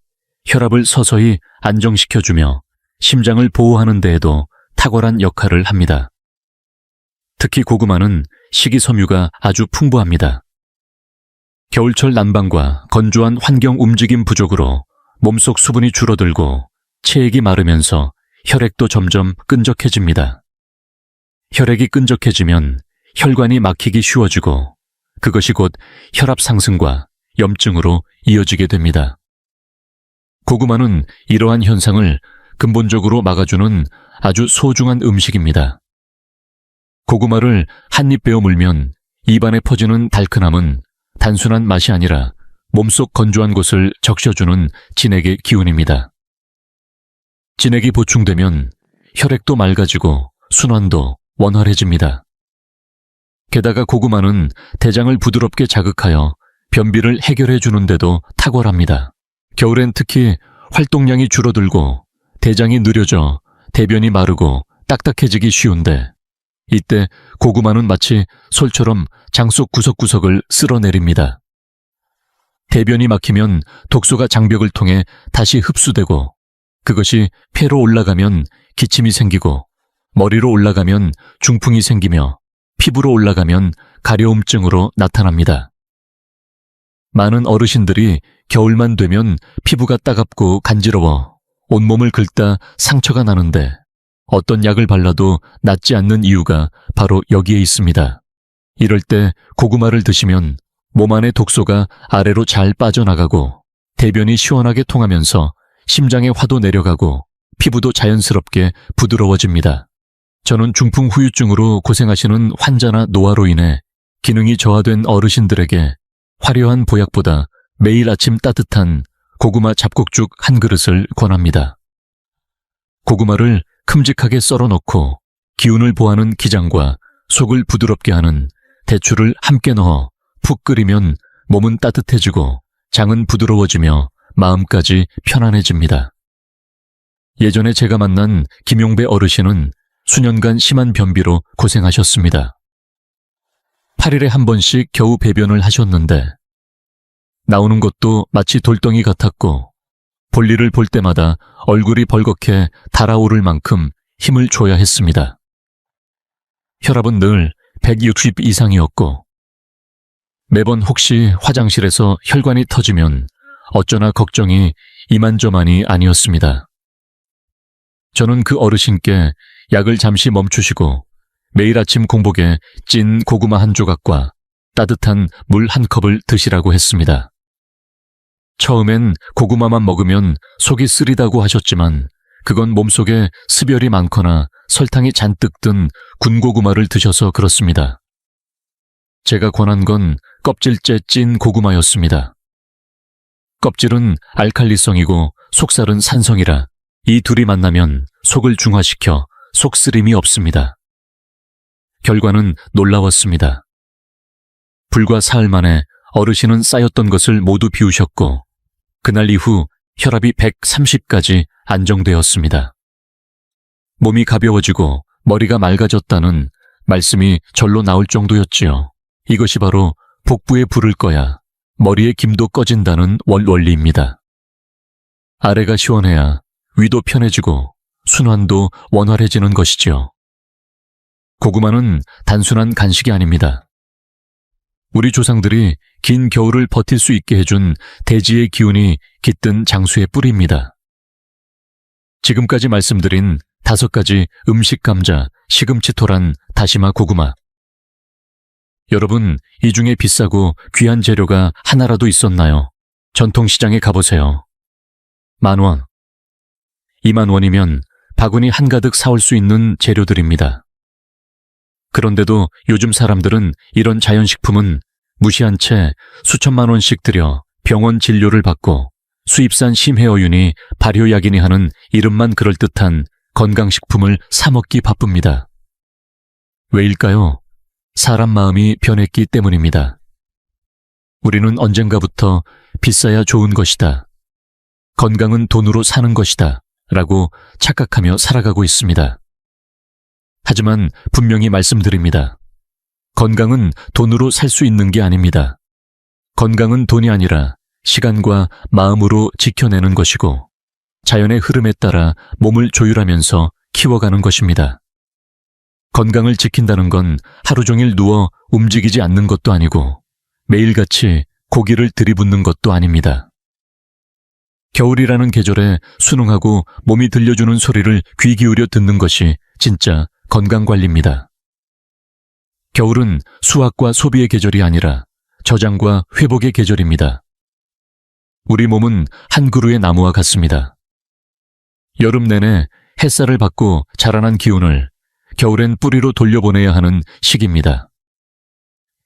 혈압을 서서히 안정시켜주며 심장을 보호하는 데에도 탁월한 역할을 합니다. 특히 고구마는 식이섬유가 아주 풍부합니다. 겨울철 난방과 건조한 환경 움직임 부족으로 몸속 수분이 줄어들고 체액이 마르면서 혈액도 점점 끈적해집니다. 혈액이 끈적해지면 혈관이 막히기 쉬워지고 그것이 곧 혈압 상승과 염증으로 이어지게 됩니다. 고구마는 이러한 현상을 근본적으로 막아주는 아주 소중한 음식입니다. 고구마를 한 입 베어 물면 입안에 퍼지는 달큰함은 단순한 맛이 아니라 몸속 건조한 곳을 적셔주는 진액의 기운입니다. 진액이 보충되면 혈액도 맑아지고 순환도 원활해집니다. 게다가 고구마는 대장을 부드럽게 자극하여 변비를 해결해 주는데도 탁월합니다. 겨울엔 특히 활동량이 줄어들고 대장이 느려져 대변이 마르고 딱딱해지기 쉬운데 이때 고구마는 마치 솔처럼 장 속 구석구석을 쓸어내립니다. 대변이 막히면 독소가 장벽을 통해 다시 흡수되고 그것이 폐로 올라가면 기침이 생기고 머리로 올라가면 중풍이 생기며 피부로 올라가면 가려움증으로 나타납니다. 많은 어르신들이 겨울만 되면 피부가 따갑고 간지러워 온몸을 긁다 상처가 나는데 어떤 약을 발라도 낫지 않는 이유가 바로 여기에 있습니다. 이럴 때 고구마를 드시면 몸 안의 독소가 아래로 잘 빠져나가고 대변이 시원하게 통하면서 심장의 화도 내려가고 피부도 자연스럽게 부드러워집니다. 저는 중풍 후유증으로 고생하시는 환자나 노화로 인해 기능이 저하된 어르신들에게 화려한 보약보다 매일 아침 따뜻한 고구마 잡곡죽 한 그릇을 권합니다. 고구마를 큼직하게 썰어 넣고 기운을 보하는 기장과 속을 부드럽게 하는 대추를 함께 넣어 푹 끓이면 몸은 따뜻해지고 장은 부드러워지며 마음까지 편안해집니다. 예전에 제가 만난 김용배 어르신은 수년간 심한 변비로 고생하셨습니다. 8일에 한 번씩 겨우 배변을 하셨는데 나오는 것도 마치 돌덩이 같았고 볼일을 볼 때마다 얼굴이 벌겋게 달아오를 만큼 힘을 줘야 했습니다. 혈압은 늘 160 이상이었고 매번 혹시 화장실에서 혈관이 터지면 어쩌나 걱정이 이만저만이 아니었습니다. 저는 그 어르신께 약을 잠시 멈추시고 매일 아침 공복에 찐 고구마 한 조각과 따뜻한 물 한 컵을 드시라고 했습니다. 처음엔 고구마만 먹으면 속이 쓰리다고 하셨지만 그건 몸속에 습열이 많거나 설탕이 잔뜩 든 군고구마를 드셔서 그렇습니다. 제가 권한 건 껍질째 찐 고구마였습니다. 껍질은 알칼리성이고 속살은 산성이라 이 둘이 만나면 속을 중화시켜 속쓰림이 없습니다. 결과는 놀라웠습니다. 불과 사흘 만에 어르신은 쌓였던 것을 모두 비우셨고 그날 이후 혈압이 130까지 안정되었습니다. 몸이 가벼워지고 머리가 맑아졌다는 말씀이 절로 나올 정도였지요. 이것이 바로 복부에 불을 꺼야 머리의 김도 꺼진다는 원리입니다. 아래가 시원해야 위도 편해지고 순환도 원활해지는 것이지요. 고구마는 단순한 간식이 아닙니다. 우리 조상들이 긴 겨울을 버틸 수 있게 해준 대지의 기운이 깃든 장수의 뿌리입니다. 지금까지 말씀드린 5가지 음식 감자, 시금치 토란, 다시마 고구마. 여러분, 이 중에 비싸고 귀한 재료가 하나라도 있었나요? 전통시장에 가보세요. 10,000원. 20,000원이면 바구니 한가득 사올 수 있는 재료들입니다. 그런데도 요즘 사람들은 이런 자연식품은 무시한 채 수천만 원씩 들여 병원 진료를 받고 수입산 심해어윤이 발효약이니 하는 이름만 그럴듯한 건강식품을 사 먹기 바쁩니다. 왜일까요? 사람 마음이 변했기 때문입니다. 우리는 언젠가부터 비싸야 좋은 것이다. 건강은 돈으로 사는 것이다. 라고 착각하며 살아가고 있습니다. 하지만 분명히 말씀드립니다. 건강은 돈으로 살 수 있는 게 아닙니다. 건강은 돈이 아니라 시간과 마음으로 지켜내는 것이고 자연의 흐름에 따라 몸을 조율하면서 키워가는 것입니다. 건강을 지킨다는 건 하루 종일 누워 움직이지 않는 것도 아니고 매일같이 고기를 들이붓는 것도 아닙니다. 겨울이라는 계절에 순응하고 몸이 들려주는 소리를 귀 기울여 듣는 것이 진짜 건강관리입니다. 겨울은 수확과 소비의 계절이 아니라 저장과 회복의 계절입니다. 우리 몸은 한 그루의 나무와 같습니다. 여름 내내 햇살을 받고 자라난 기운을 겨울엔 뿌리로 돌려보내야 하는 시기입니다.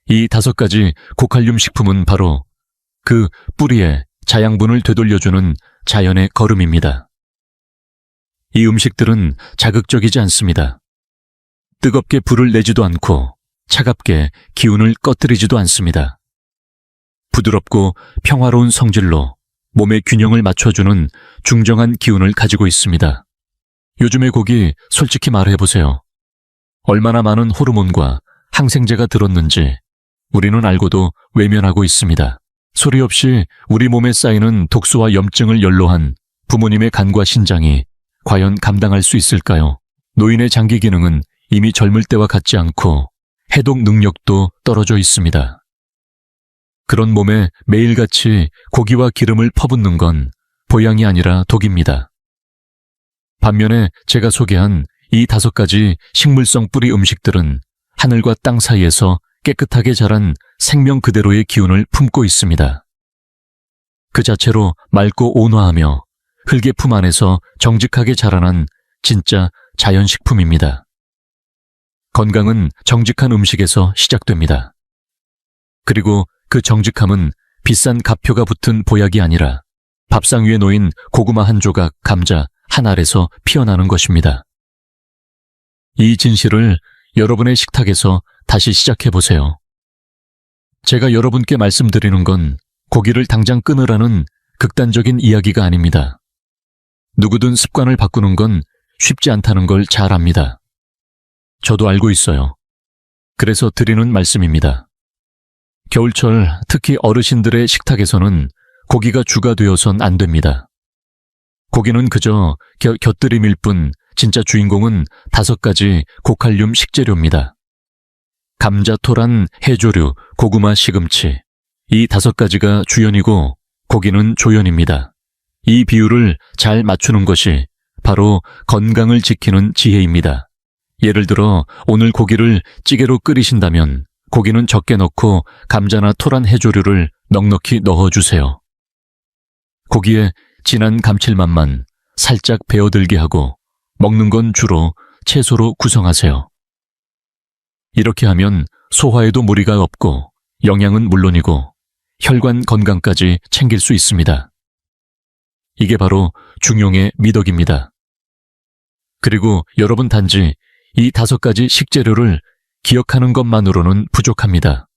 이 5가지 고칼륨 식품은 바로 그 뿌리에 자양분을 되돌려주는 자연의 걸음입니다. 이 음식들은 자극적이지 않습니다. 뜨겁게 불을 내지도 않고 차갑게 기운을 꺼뜨리지도 않습니다. 부드럽고 평화로운 성질로 몸의 균형을 맞춰주는 중정한 기운을 가지고 있습니다. 요즘의 고기 솔직히 말해보세요. 얼마나 많은 호르몬과 항생제가 들었는지 우리는 알고도 외면하고 있습니다. 소리 없이 우리 몸에 쌓이는 독소와 염증을 연로한 부모님의 간과 신장이 과연 감당할 수 있을까요? 노인의 장기 기능은 이미 젊을 때와 같지 않고 해독 능력도 떨어져 있습니다. 그런 몸에 매일같이 고기와 기름을 퍼붓는 건 보양이 아니라 독입니다. 반면에 제가 소개한 이 5가지 식물성 뿌리 음식들은 하늘과 땅 사이에서 깨끗하게 자란 생명 그대로의 기운을 품고 있습니다. 그 자체로 맑고 온화하며 흙의 품 안에서 정직하게 자라난 진짜 자연식품입니다. 건강은 정직한 음식에서 시작됩니다. 그리고 그 정직함은 비싼 값표가 붙은 보약이 아니라 밥상 위에 놓인 고구마 한 조각, 감자 한 알에서 피어나는 것입니다. 이 진실을 여러분의 식탁에서 다시 시작해보세요. 제가 여러분께 말씀드리는 건 고기를 당장 끊으라는 극단적인 이야기가 아닙니다. 누구든 습관을 바꾸는 건 쉽지 않다는 걸 잘 압니다. 저도 알고 있어요. 그래서 드리는 말씀입니다. 겨울철 특히 어르신들의 식탁에서는 고기가 주가 되어선 안 됩니다. 고기는 그저 곁들임일 뿐 진짜 주인공은 5가지 고칼륨 식재료입니다. 감자, 토란, 해조류, 고구마, 시금치 이 5가지가 주연이고 고기는 조연입니다. 이 비율을 잘 맞추는 것이 바로 건강을 지키는 지혜입니다. 예를 들어 오늘 고기를 찌개로 끓이신다면 고기는 적게 넣고 감자나 토란, 해조류를 넉넉히 넣어주세요. 고기에 진한 감칠맛만 살짝 배어들게 하고 먹는 건 주로 채소로 구성하세요. 이렇게 하면 소화에도 무리가 없고 영양은 물론이고 혈관 건강까지 챙길 수 있습니다. 이게 바로 중용의 미덕입니다. 그리고 여러분 단지 이 5가지 식재료를 기억하는 것만으로는 부족합니다.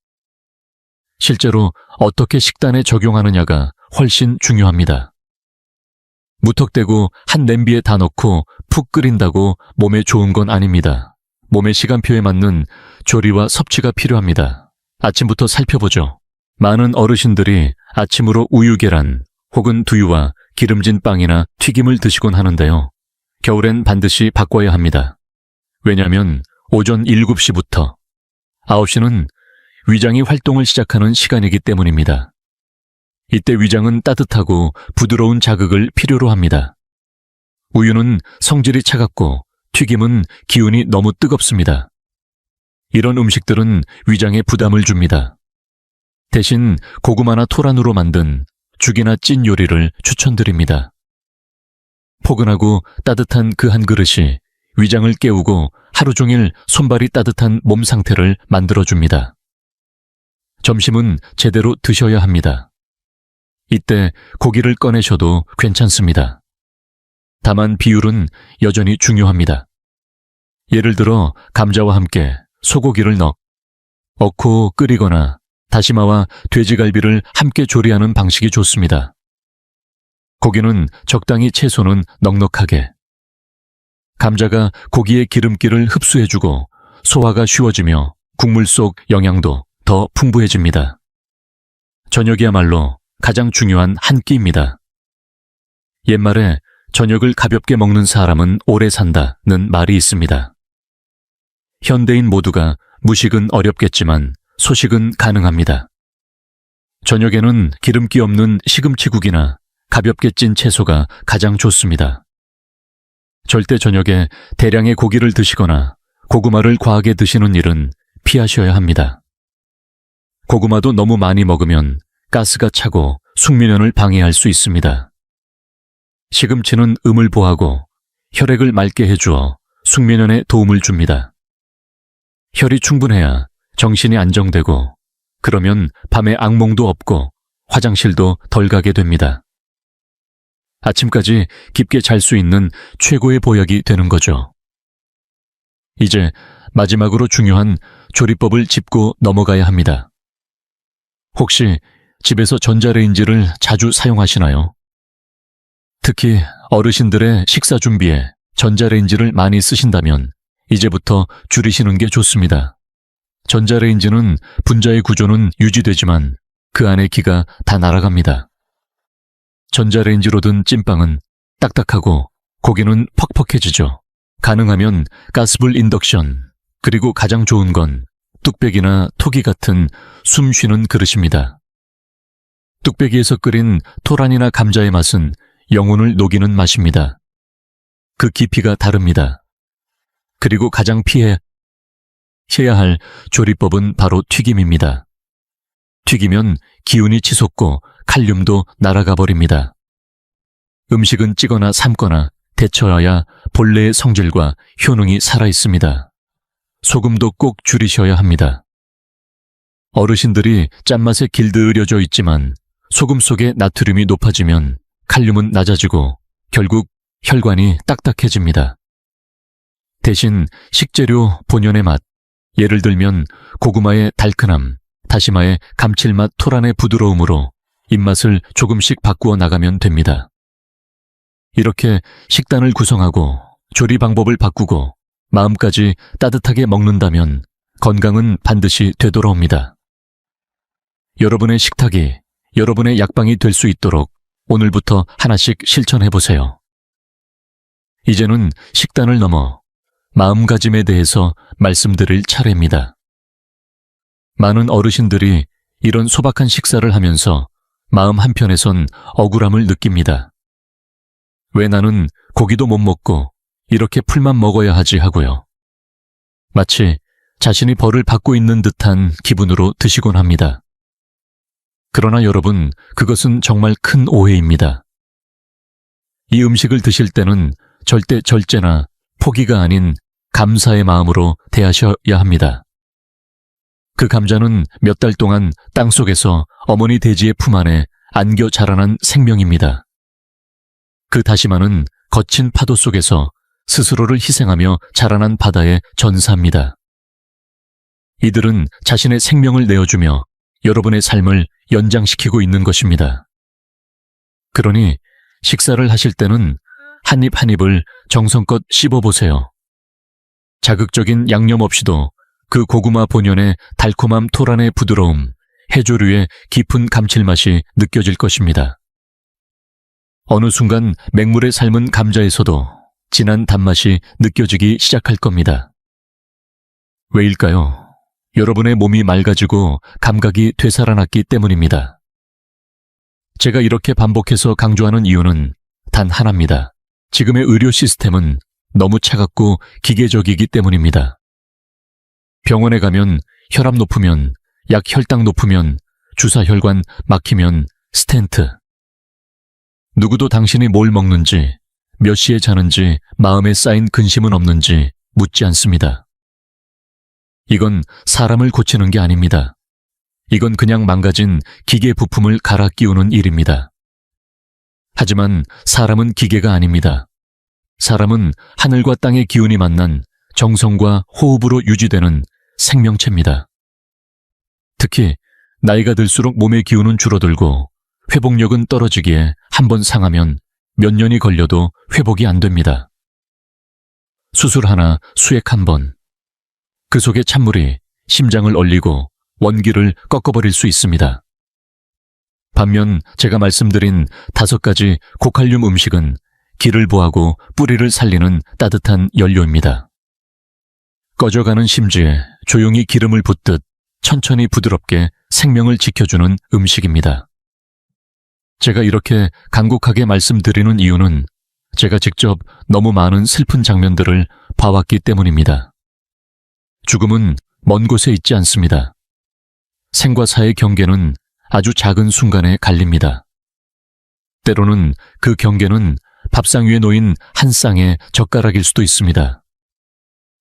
실제로 어떻게 식단에 적용하느냐가 훨씬 중요합니다. 무턱대고 한 냄비에 다 넣고 푹 끓인다고 몸에 좋은 건 아닙니다. 몸의 시간표에 맞는 조리와 섭취가 필요합니다. 아침부터 살펴보죠. 많은 어르신들이 아침으로 우유 계란 혹은 두유와 기름진 빵이나 튀김을 드시곤 하는데요. 겨울엔 반드시 바꿔야 합니다. 왜냐하면 오전 7시부터 9시는 위장이 활동을 시작하는 시간이기 때문입니다. 이때 위장은 따뜻하고 부드러운 자극을 필요로 합니다. 우유는 성질이 차갑고 튀김은 기운이 너무 뜨겁습니다. 이런 음식들은 위장에 부담을 줍니다. 대신 고구마나 토란으로 만든 죽이나 찐 요리를 추천드립니다. 포근하고 따뜻한 그 한 그릇이 위장을 깨우고 하루 종일 손발이 따뜻한 몸 상태를 만들어줍니다. 점심은 제대로 드셔야 합니다. 이때 고기를 꺼내셔도 괜찮습니다. 다만 비율은 여전히 중요합니다. 예를 들어 감자와 함께 소고기를 넣고 끓이거나 다시마와 돼지갈비를 함께 조리하는 방식이 좋습니다. 고기는 적당히, 채소는 넉넉하게. 감자가 고기의 기름기를 흡수해주고 소화가 쉬워지며 국물 속 영양도 더 풍부해집니다. 저녁이야말로 가장 중요한 한 끼입니다. 옛말에 저녁을 가볍게 먹는 사람은 오래 산다는 말이 있습니다. 현대인 모두가 무식은 어렵겠지만 소식은 가능합니다. 저녁에는 기름기 없는 시금치국이나 가볍게 찐 채소가 가장 좋습니다. 절대 저녁에 대량의 고기를 드시거나 고구마를 과하게 드시는 일은 피하셔야 합니다. 고구마도 너무 많이 먹으면 가스가 차고 숙면을 방해할 수 있습니다. 시금치는 음을 보하고 혈액을 맑게 해주어 숙면에 도움을 줍니다. 혈이 충분해야 정신이 안정되고 그러면 밤에 악몽도 없고 화장실도 덜 가게 됩니다. 아침까지 깊게 잘 수 있는 최고의 보약이 되는 거죠. 이제 마지막으로 중요한 조리법을 짚고 넘어가야 합니다. 혹시 집에서 전자레인지를 자주 사용하시나요? 특히 어르신들의 식사 준비에 전자레인지를 많이 쓰신다면 이제부터 줄이시는 게 좋습니다. 전자레인지는 분자의 구조는 유지되지만 그 안의 기가 다 날아갑니다. 전자레인지로 든 찐빵은 딱딱하고 고기는 퍽퍽해지죠. 가능하면 가스불 인덕션, 그리고 가장 좋은 건 뚝배기나 토기 같은 숨 쉬는 그릇입니다. 뚝배기에서 끓인 토란이나 감자의 맛은 영혼을 녹이는 맛입니다. 그 깊이가 다릅니다. 그리고 가장 피해야 할 조리법은 바로 튀김입니다. 튀기면 기운이 치솟고 칼륨도 날아가 버립니다. 음식은 찌거나 삶거나 데쳐야 본래의 성질과 효능이 살아있습니다. 소금도 꼭 줄이셔야 합니다. 어르신들이 짠맛에 길들여져 있지만 소금 속에 나트륨이 높아지면 칼륨은 낮아지고 결국 혈관이 딱딱해집니다. 대신 식재료 본연의 맛, 예를 들면 고구마의 달큰함, 다시마의 감칠맛 토란의 부드러움으로 입맛을 조금씩 바꾸어 나가면 됩니다. 이렇게 식단을 구성하고 조리 방법을 바꾸고 마음까지 따뜻하게 먹는다면 건강은 반드시 되돌아옵니다. 여러분의 식탁이 여러분의 약방이 될 수 있도록 오늘부터 하나씩 실천해보세요. 이제는 식단을 넘어 마음가짐에 대해서 말씀드릴 차례입니다. 많은 어르신들이 이런 소박한 식사를 하면서 마음 한편에선 억울함을 느낍니다. 왜 나는 고기도 못 먹고 이렇게 풀만 먹어야 하지 하고요. 마치 자신이 벌을 받고 있는 듯한 기분으로 드시곤 합니다. 그러나 여러분, 그것은 정말 큰 오해입니다. 이 음식을 드실 때는 절대 절제나 포기가 아닌 감사의 마음으로 대하셔야 합니다. 그 감자는 몇 달 동안 땅속에서 어머니 돼지의 품 안에 안겨 자라난 생명입니다. 그 다시마는 거친 파도 속에서 스스로를 희생하며 자라난 바다의 전사입니다. 이들은 자신의 생명을 내어주며 여러분의 삶을 연장시키고 있는 것입니다. 그러니 식사를 하실 때는 한 입 한 입을 정성껏 씹어보세요. 자극적인 양념 없이도 그 고구마 본연의 달콤함 토란의 부드러움, 해조류의 깊은 감칠맛이 느껴질 것입니다. 어느 순간 맹물에 삶은 감자에서도 진한 단맛이 느껴지기 시작할 겁니다. 왜일까요? 여러분의 몸이 맑아지고 감각이 되살아났기 때문입니다. 제가 이렇게 반복해서 강조하는 이유는 단 하나입니다. 지금의 의료 시스템은 너무 차갑고 기계적이기 때문입니다. 병원에 가면 혈압 높으면, 약 혈당 높으면, 주사 혈관 막히면 스텐트. 누구도 당신이 뭘 먹는지, 몇 시에 자는지, 마음에 쌓인 근심은 없는지 묻지 않습니다. 이건 사람을 고치는 게 아닙니다. 이건 그냥 망가진 기계 부품을 갈아 끼우는 일입니다. 하지만 사람은 기계가 아닙니다. 사람은 하늘과 땅의 기운이 만난 정성과 호흡으로 유지되는 생명체입니다. 특히 나이가 들수록 몸의 기운은 줄어들고 회복력은 떨어지기에 한번 상하면 몇 년이 걸려도 회복이 안 됩니다. 수술 하나, 수액 한 번. 그 속에 찬물이 심장을 얼리고 원기를 꺾어버릴 수 있습니다. 반면 제가 말씀드린 5가지 고칼륨 음식은 기를 보하고 뿌리를 살리는 따뜻한 연료입니다. 꺼져가는 심지에 조용히 기름을 붓듯 천천히 부드럽게 생명을 지켜주는 음식입니다. 제가 이렇게 간곡하게 말씀드리는 이유는 제가 직접 너무 많은 슬픈 장면들을 봐왔기 때문입니다. 죽음은 먼 곳에 있지 않습니다. 생과 사의 경계는 아주 작은 순간에 갈립니다. 때로는 그 경계는 밥상 위에 놓인 한 쌍의 젓가락일 수도 있습니다.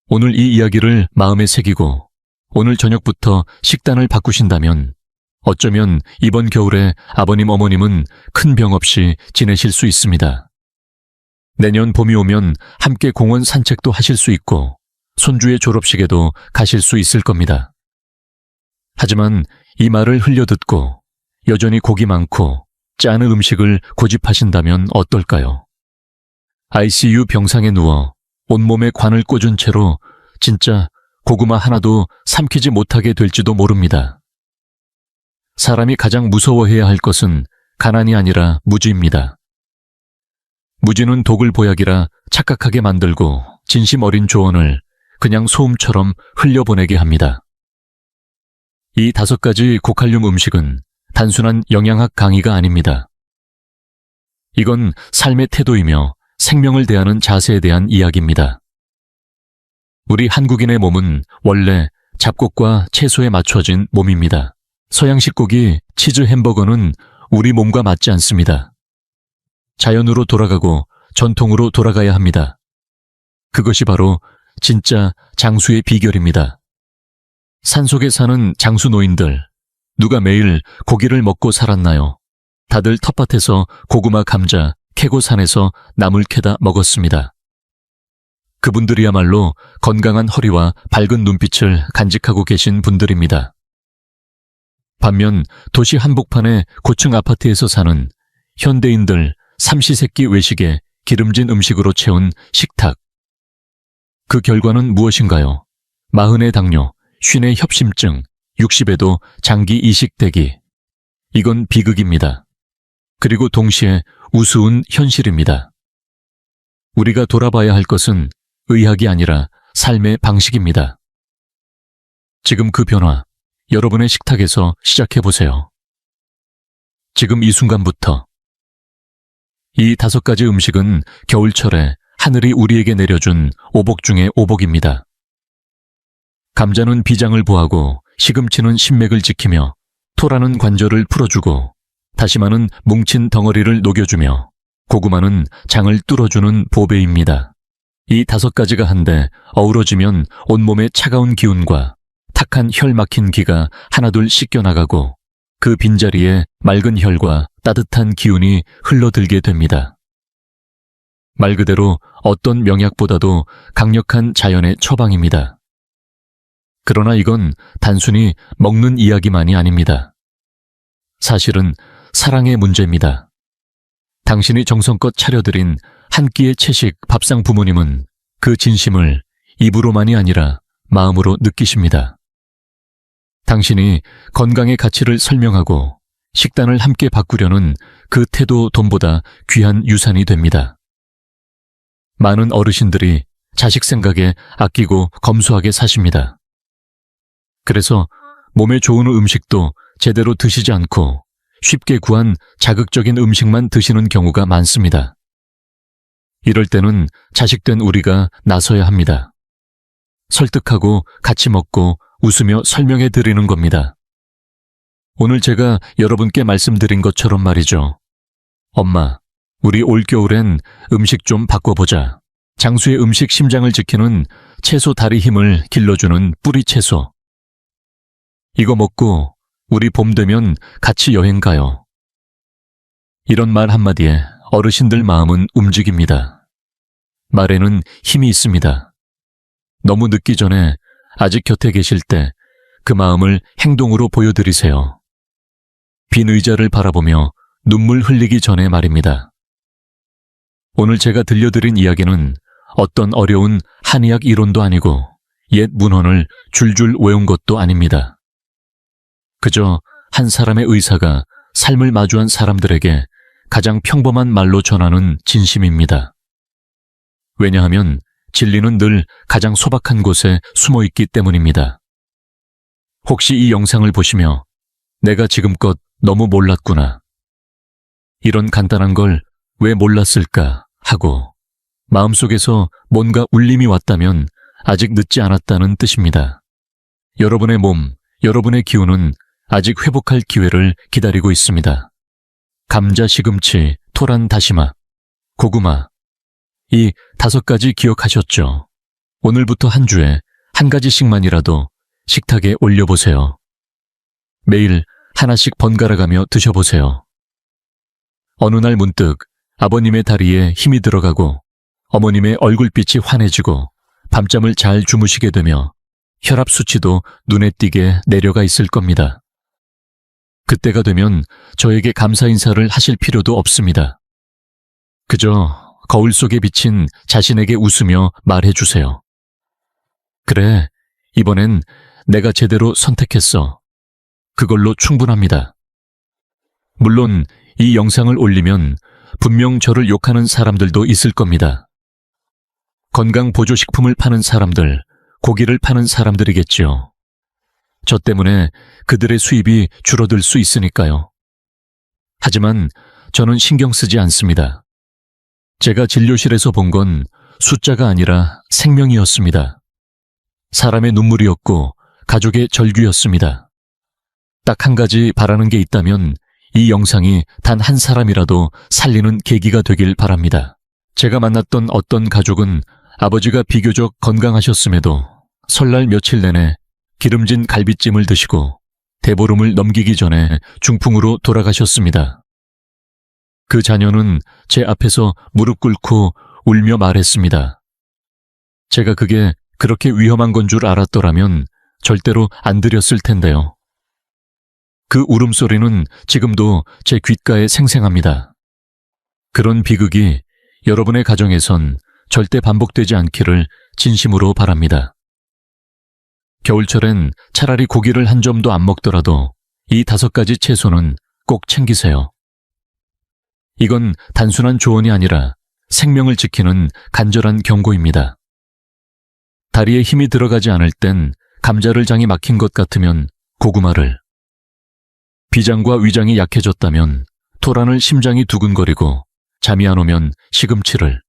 오늘 이 이야기를 마음에 새기고 오늘 저녁부터 식단을 바꾸신다면 어쩌면 이번 겨울에 아버님 어머님은 큰 병 없이 지내실 수 있습니다. 내년 봄이 오면 함께 공원 산책도 하실 수 있고 손주의 졸업식에도 가실 수 있을 겁니다. 하지만 이 말을 흘려듣고 여전히 고기 많고 짠 음식을 고집하신다면 어떨까요? ICU 병상에 누워 온몸에 관을 꽂은 채로 진짜 고구마 하나도 삼키지 못하게 될지도 모릅니다. 사람이 가장 무서워해야 할 것은 가난이 아니라 무지입니다. 무지는 독을 보약이라 착각하게 만들고 진심 어린 조언을 그냥 소음처럼 흘려보내게 합니다. 이 5가지 고칼륨 음식은 단순한 영양학 강의가 아닙니다. 이건 삶의 태도이며 생명을 대하는 자세에 대한 이야기입니다. 우리 한국인의 몸은 원래 잡곡과 채소에 맞춰진 몸입니다. 서양식 고기 치즈 햄버거는 우리 몸과 맞지 않습니다. 자연으로 돌아가고 전통으로 돌아가야 합니다. 그것이 바로 진짜 장수의 비결입니다. 산속에 사는 장수 노인들, 누가 매일 고기를 먹고 살았나요? 다들 텃밭에서 고구마, 감자, 캐고 산에서 나물 캐다 먹었습니다. 그분들이야말로 건강한 허리와 밝은 눈빛을 간직하고 계신 분들입니다. 반면 도시 한복판의 고층 아파트에서 사는 현대인들 삼시세끼 외식에 기름진 음식으로 채운 식탁. 그 결과는 무엇인가요? 40의 당뇨, 50의 협심증, 60에도 장기 이식되기. 이건 비극입니다. 그리고 동시에 우스운 현실입니다. 우리가 돌아봐야 할 것은 의학이 아니라 삶의 방식입니다. 지금 그 변화, 여러분의 식탁에서 시작해보세요. 지금 이 순간부터. 이 5가지 음식은 겨울철에 하늘이 우리에게 내려준 오복 중의 오복입니다. 감자는 비장을 보하고 시금치는 신맥을 지키며 토라는 관절을 풀어주고 다시마는 뭉친 덩어리를 녹여주며 고구마는 장을 뚫어주는 보배입니다. 이 5가지가 한데 어우러지면 온몸의 차가운 기운과 탁한 혈 막힌 기가 하나둘 씻겨나가고 그 빈자리에 맑은 혈과 따뜻한 기운이 흘러들게 됩니다. 말 그대로 어떤 명약보다도 강력한 자연의 처방입니다. 그러나 이건 단순히 먹는 이야기만이 아닙니다. 사실은 사랑의 문제입니다. 당신이 정성껏 차려드린 한 끼의 채식 밥상 부모님은 그 진심을 입으로만이 아니라 마음으로 느끼십니다. 당신이 건강의 가치를 설명하고 식단을 함께 바꾸려는 그 태도 돈보다 귀한 유산이 됩니다. 많은 어르신들이 자식 생각에 아끼고 검소하게 사십니다. 그래서 몸에 좋은 음식도 제대로 드시지 않고 쉽게 구한 자극적인 음식만 드시는 경우가 많습니다. 이럴 때는 자식된 우리가 나서야 합니다. 설득하고 같이 먹고 웃으며 설명해 드리는 겁니다. 오늘 제가 여러분께 말씀드린 것처럼 말이죠. 엄마, 우리 올겨울엔 음식 좀 바꿔보자. 장수의 음식 심장을 지키는 채소 다리 힘을 길러주는 뿌리 채소. 이거 먹고 우리 봄 되면 같이 여행 가요. 이런 말 한마디에 어르신들 마음은 움직입니다. 말에는 힘이 있습니다. 너무 늦기 전에 아직 곁에 계실 때 그 마음을 행동으로 보여드리세요. 빈 의자를 바라보며 눈물 흘리기 전에 말입니다. 오늘 제가 들려드린 이야기는 어떤 어려운 한의학 이론도 아니고 옛 문헌을 줄줄 외운 것도 아닙니다. 그저 한 사람의 의사가 삶을 마주한 사람들에게 가장 평범한 말로 전하는 진심입니다. 왜냐하면 진리는 늘 가장 소박한 곳에 숨어 있기 때문입니다. 혹시 이 영상을 보시며 내가 지금껏 너무 몰랐구나. 이런 간단한 걸 왜 몰랐을까 하고 마음속에서 뭔가 울림이 왔다면 아직 늦지 않았다는 뜻입니다. 여러분의 몸, 여러분의 기운은 아직 회복할 기회를 기다리고 있습니다. 감자, 시금치, 토란, 다시마, 고구마. 이 5가지 기억하셨죠? 오늘부터 한 주에 한 가지씩만이라도 식탁에 올려보세요. 매일 하나씩 번갈아가며 드셔보세요. 어느 날 문득 아버님의 다리에 힘이 들어가고 어머님의 얼굴빛이 환해지고 밤잠을 잘 주무시게 되며 혈압 수치도 눈에 띄게 내려가 있을 겁니다. 그때가 되면 저에게 감사 인사를 하실 필요도 없습니다. 그저 거울 속에 비친 자신에게 웃으며 말해주세요. 그래, 이번엔 내가 제대로 선택했어. 그걸로 충분합니다. 물론 이 영상을 올리면 분명 저를 욕하는 사람들도 있을 겁니다. 건강보조식품을 파는 사람들, 고기를 파는 사람들이겠지요. 저 때문에 그들의 수입이 줄어들 수 있으니까요. 하지만 저는 신경 쓰지 않습니다. 제가 진료실에서 본 건 숫자가 아니라 생명이었습니다. 사람의 눈물이었고 가족의 절규였습니다. 딱 한 가지 바라는 게 있다면 이 영상이 단 한 사람이라도 살리는 계기가 되길 바랍니다. 제가 만났던 어떤 가족은 아버지가 비교적 건강하셨음에도 설날 며칠 내내 기름진 갈비찜을 드시고 대보름을 넘기기 전에 중풍으로 돌아가셨습니다. 그 자녀는 제 앞에서 무릎 꿇고 울며 말했습니다. 제가 그게 그렇게 위험한 건 줄 알았더라면 절대로 안 드렸을 텐데요. 그 울음소리는 지금도 제 귓가에 생생합니다. 그런 비극이 여러분의 가정에선 절대 반복되지 않기를 진심으로 바랍니다. 겨울철엔 차라리 고기를 한 점도 안 먹더라도 이 5가지 채소는 꼭 챙기세요. 이건 단순한 조언이 아니라 생명을 지키는 간절한 경고입니다. 다리에 힘이 들어가지 않을 땐 감자를 장이 막힌 것 같으면 고구마를, 비장과 위장이 약해졌다면 토란을 심장이 두근거리고 잠이 안 오면 시금치를,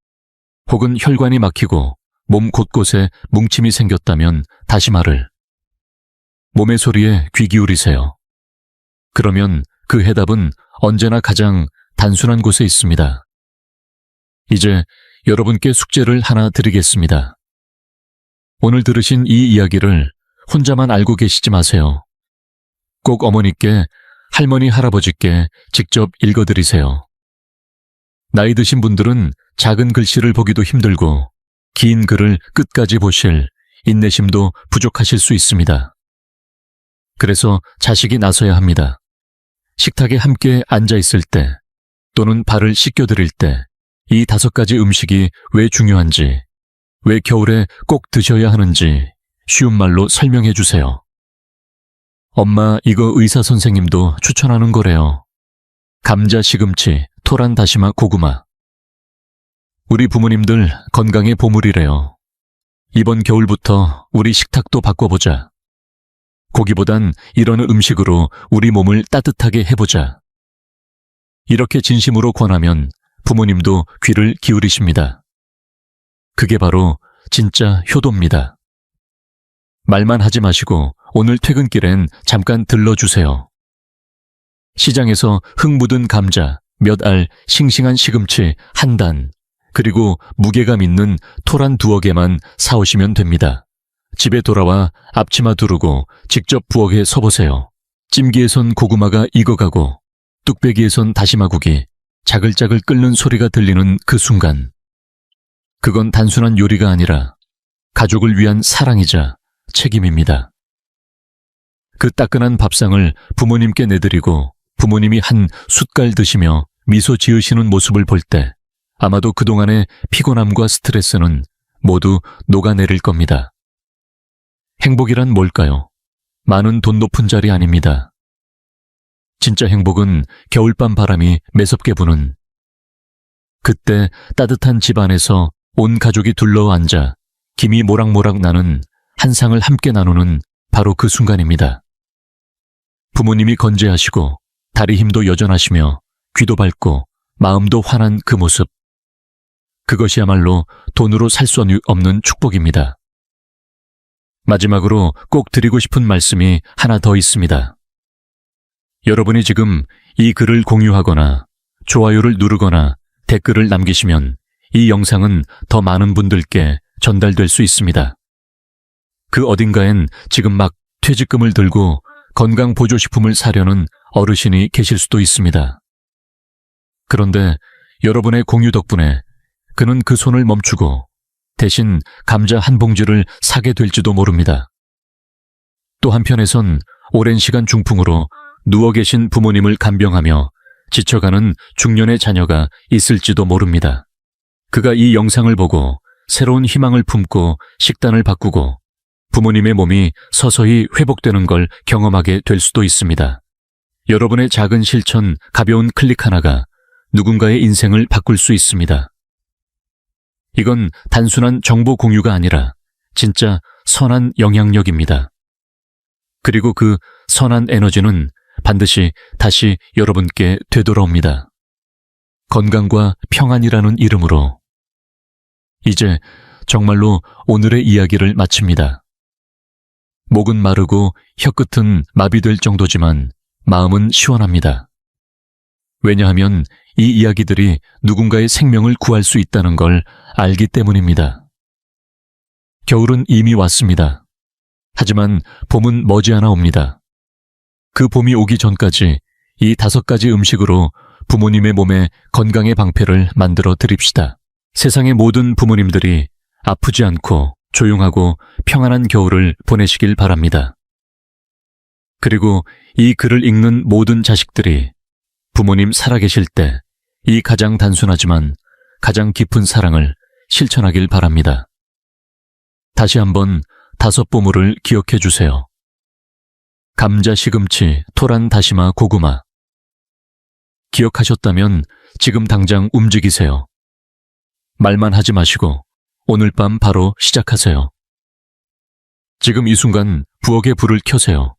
혹은 혈관이 막히고 몸 곳곳에 뭉침이 생겼다면 다시마를. 몸의 소리에 귀 기울이세요. 그러면 그 해답은 언제나 가장 단순한 곳에 있습니다. 이제 여러분께 숙제를 하나 드리겠습니다. 오늘 들으신 이 이야기를 혼자만 알고 계시지 마세요. 꼭 어머니께, 할머니, 할아버지께 직접 읽어드리세요. 나이 드신 분들은 작은 글씨를 보기도 힘들고 긴 글을 끝까지 보실 인내심도 부족하실 수 있습니다. 그래서 자식이 나서야 합니다. 식탁에 함께 앉아 있을 때 또는 발을 씻겨드릴 때 이 5가지 음식이 왜 중요한지, 왜 겨울에 꼭 드셔야 하는지 쉬운 말로 설명해 주세요. 엄마, 이거 의사 선생님도 추천하는 거래요. 감자, 시금치, 토란, 다시마, 고구마. 우리 부모님들 건강의 보물이래요. 이번 겨울부터 우리 식탁도 바꿔보자. 고기보단 이런 음식으로 우리 몸을 따뜻하게 해보자. 이렇게 진심으로 권하면 부모님도 귀를 기울이십니다. 그게 바로 진짜 효도입니다. 말만 하지 마시고 오늘 퇴근길엔 잠깐 들러주세요. 시장에서 흙 묻은 감자, 몇 알, 싱싱한 시금치 한 단, 그리고 무게감 있는 토란 2개만 사오시면 됩니다. 집에 돌아와 앞치마 두르고 직접 부엌에 서보세요. 찜기에선 고구마가 익어가고 뚝배기에선 다시마국이 자글자글 끓는 소리가 들리는 그 순간, 그건 단순한 요리가 아니라 가족을 위한 사랑이자 책임입니다. 그 따끈한 밥상을 부모님께 내드리고 부모님이 한 숟갈 드시며 미소 지으시는 모습을 볼 때 아마도 그동안의 피곤함과 스트레스는 모두 녹아내릴 겁니다. 행복이란 뭘까요? 많은 돈 높은 자리 아닙니다. 진짜 행복은 겨울밤 바람이 매섭게 부는, 그때 따뜻한 집 안에서 온 가족이 둘러앉아 김이 모락모락 나는 한 상을 함께 나누는 바로 그 순간입니다. 부모님이 건재하시고 다리 힘도 여전하시며 귀도 밝고 마음도 환한 그 모습, 그것이야말로 돈으로 살 수 없는 축복입니다. 마지막으로 꼭 드리고 싶은 말씀이 하나 더 있습니다. 여러분이 지금 이 글을 공유하거나 좋아요를 누르거나 댓글을 남기시면 이 영상은 더 많은 분들께 전달될 수 있습니다. 그 어딘가엔 지금 막 퇴직금을 들고 건강보조식품을 사려는 어르신이 계실 수도 있습니다. 그런데 여러분의 공유 덕분에 그는 그 손을 멈추고 대신 감자 한 봉지를 사게 될지도 모릅니다. 또 한편에선 오랜 시간 중풍으로 누워 계신 부모님을 간병하며 지쳐가는 중년의 자녀가 있을지도 모릅니다. 그가 이 영상을 보고 새로운 희망을 품고 식단을 바꾸고 부모님의 몸이 서서히 회복되는 걸 경험하게 될 수도 있습니다. 여러분의 작은 실천, 가벼운 클릭 하나가 누군가의 인생을 바꿀 수 있습니다. 이건 단순한 정보 공유가 아니라 진짜 선한 영향력입니다. 그리고 그 선한 에너지는 반드시 다시 여러분께 되돌아옵니다. 건강과 평안이라는 이름으로. 이제 정말로 오늘의 이야기를 마칩니다. 목은 마르고 혀끝은 마비될 정도지만 마음은 시원합니다. 왜냐하면 이 이야기들이 누군가의 생명을 구할 수 있다는 걸 알기 때문입니다. 겨울은 이미 왔습니다. 하지만 봄은 머지않아 옵니다. 그 봄이 오기 전까지 이 5가지 음식으로 부모님의 몸에 건강의 방패를 만들어 드립시다. 세상의 모든 부모님들이 아프지 않고 조용하고 평안한 겨울을 보내시길 바랍니다. 그리고 이 글을 읽는 모든 자식들이 부모님 살아계실 때 이 가장 단순하지만 가장 깊은 사랑을 실천하길 바랍니다. 다시 한번 5보물을 기억해 주세요. 감자, 시금치, 토란, 다시마, 고구마. 기억하셨다면 지금 당장 움직이세요. 말만 하지 마시고 오늘 밤 바로 시작하세요. 지금 이 순간 부엌에 불을 켜세요.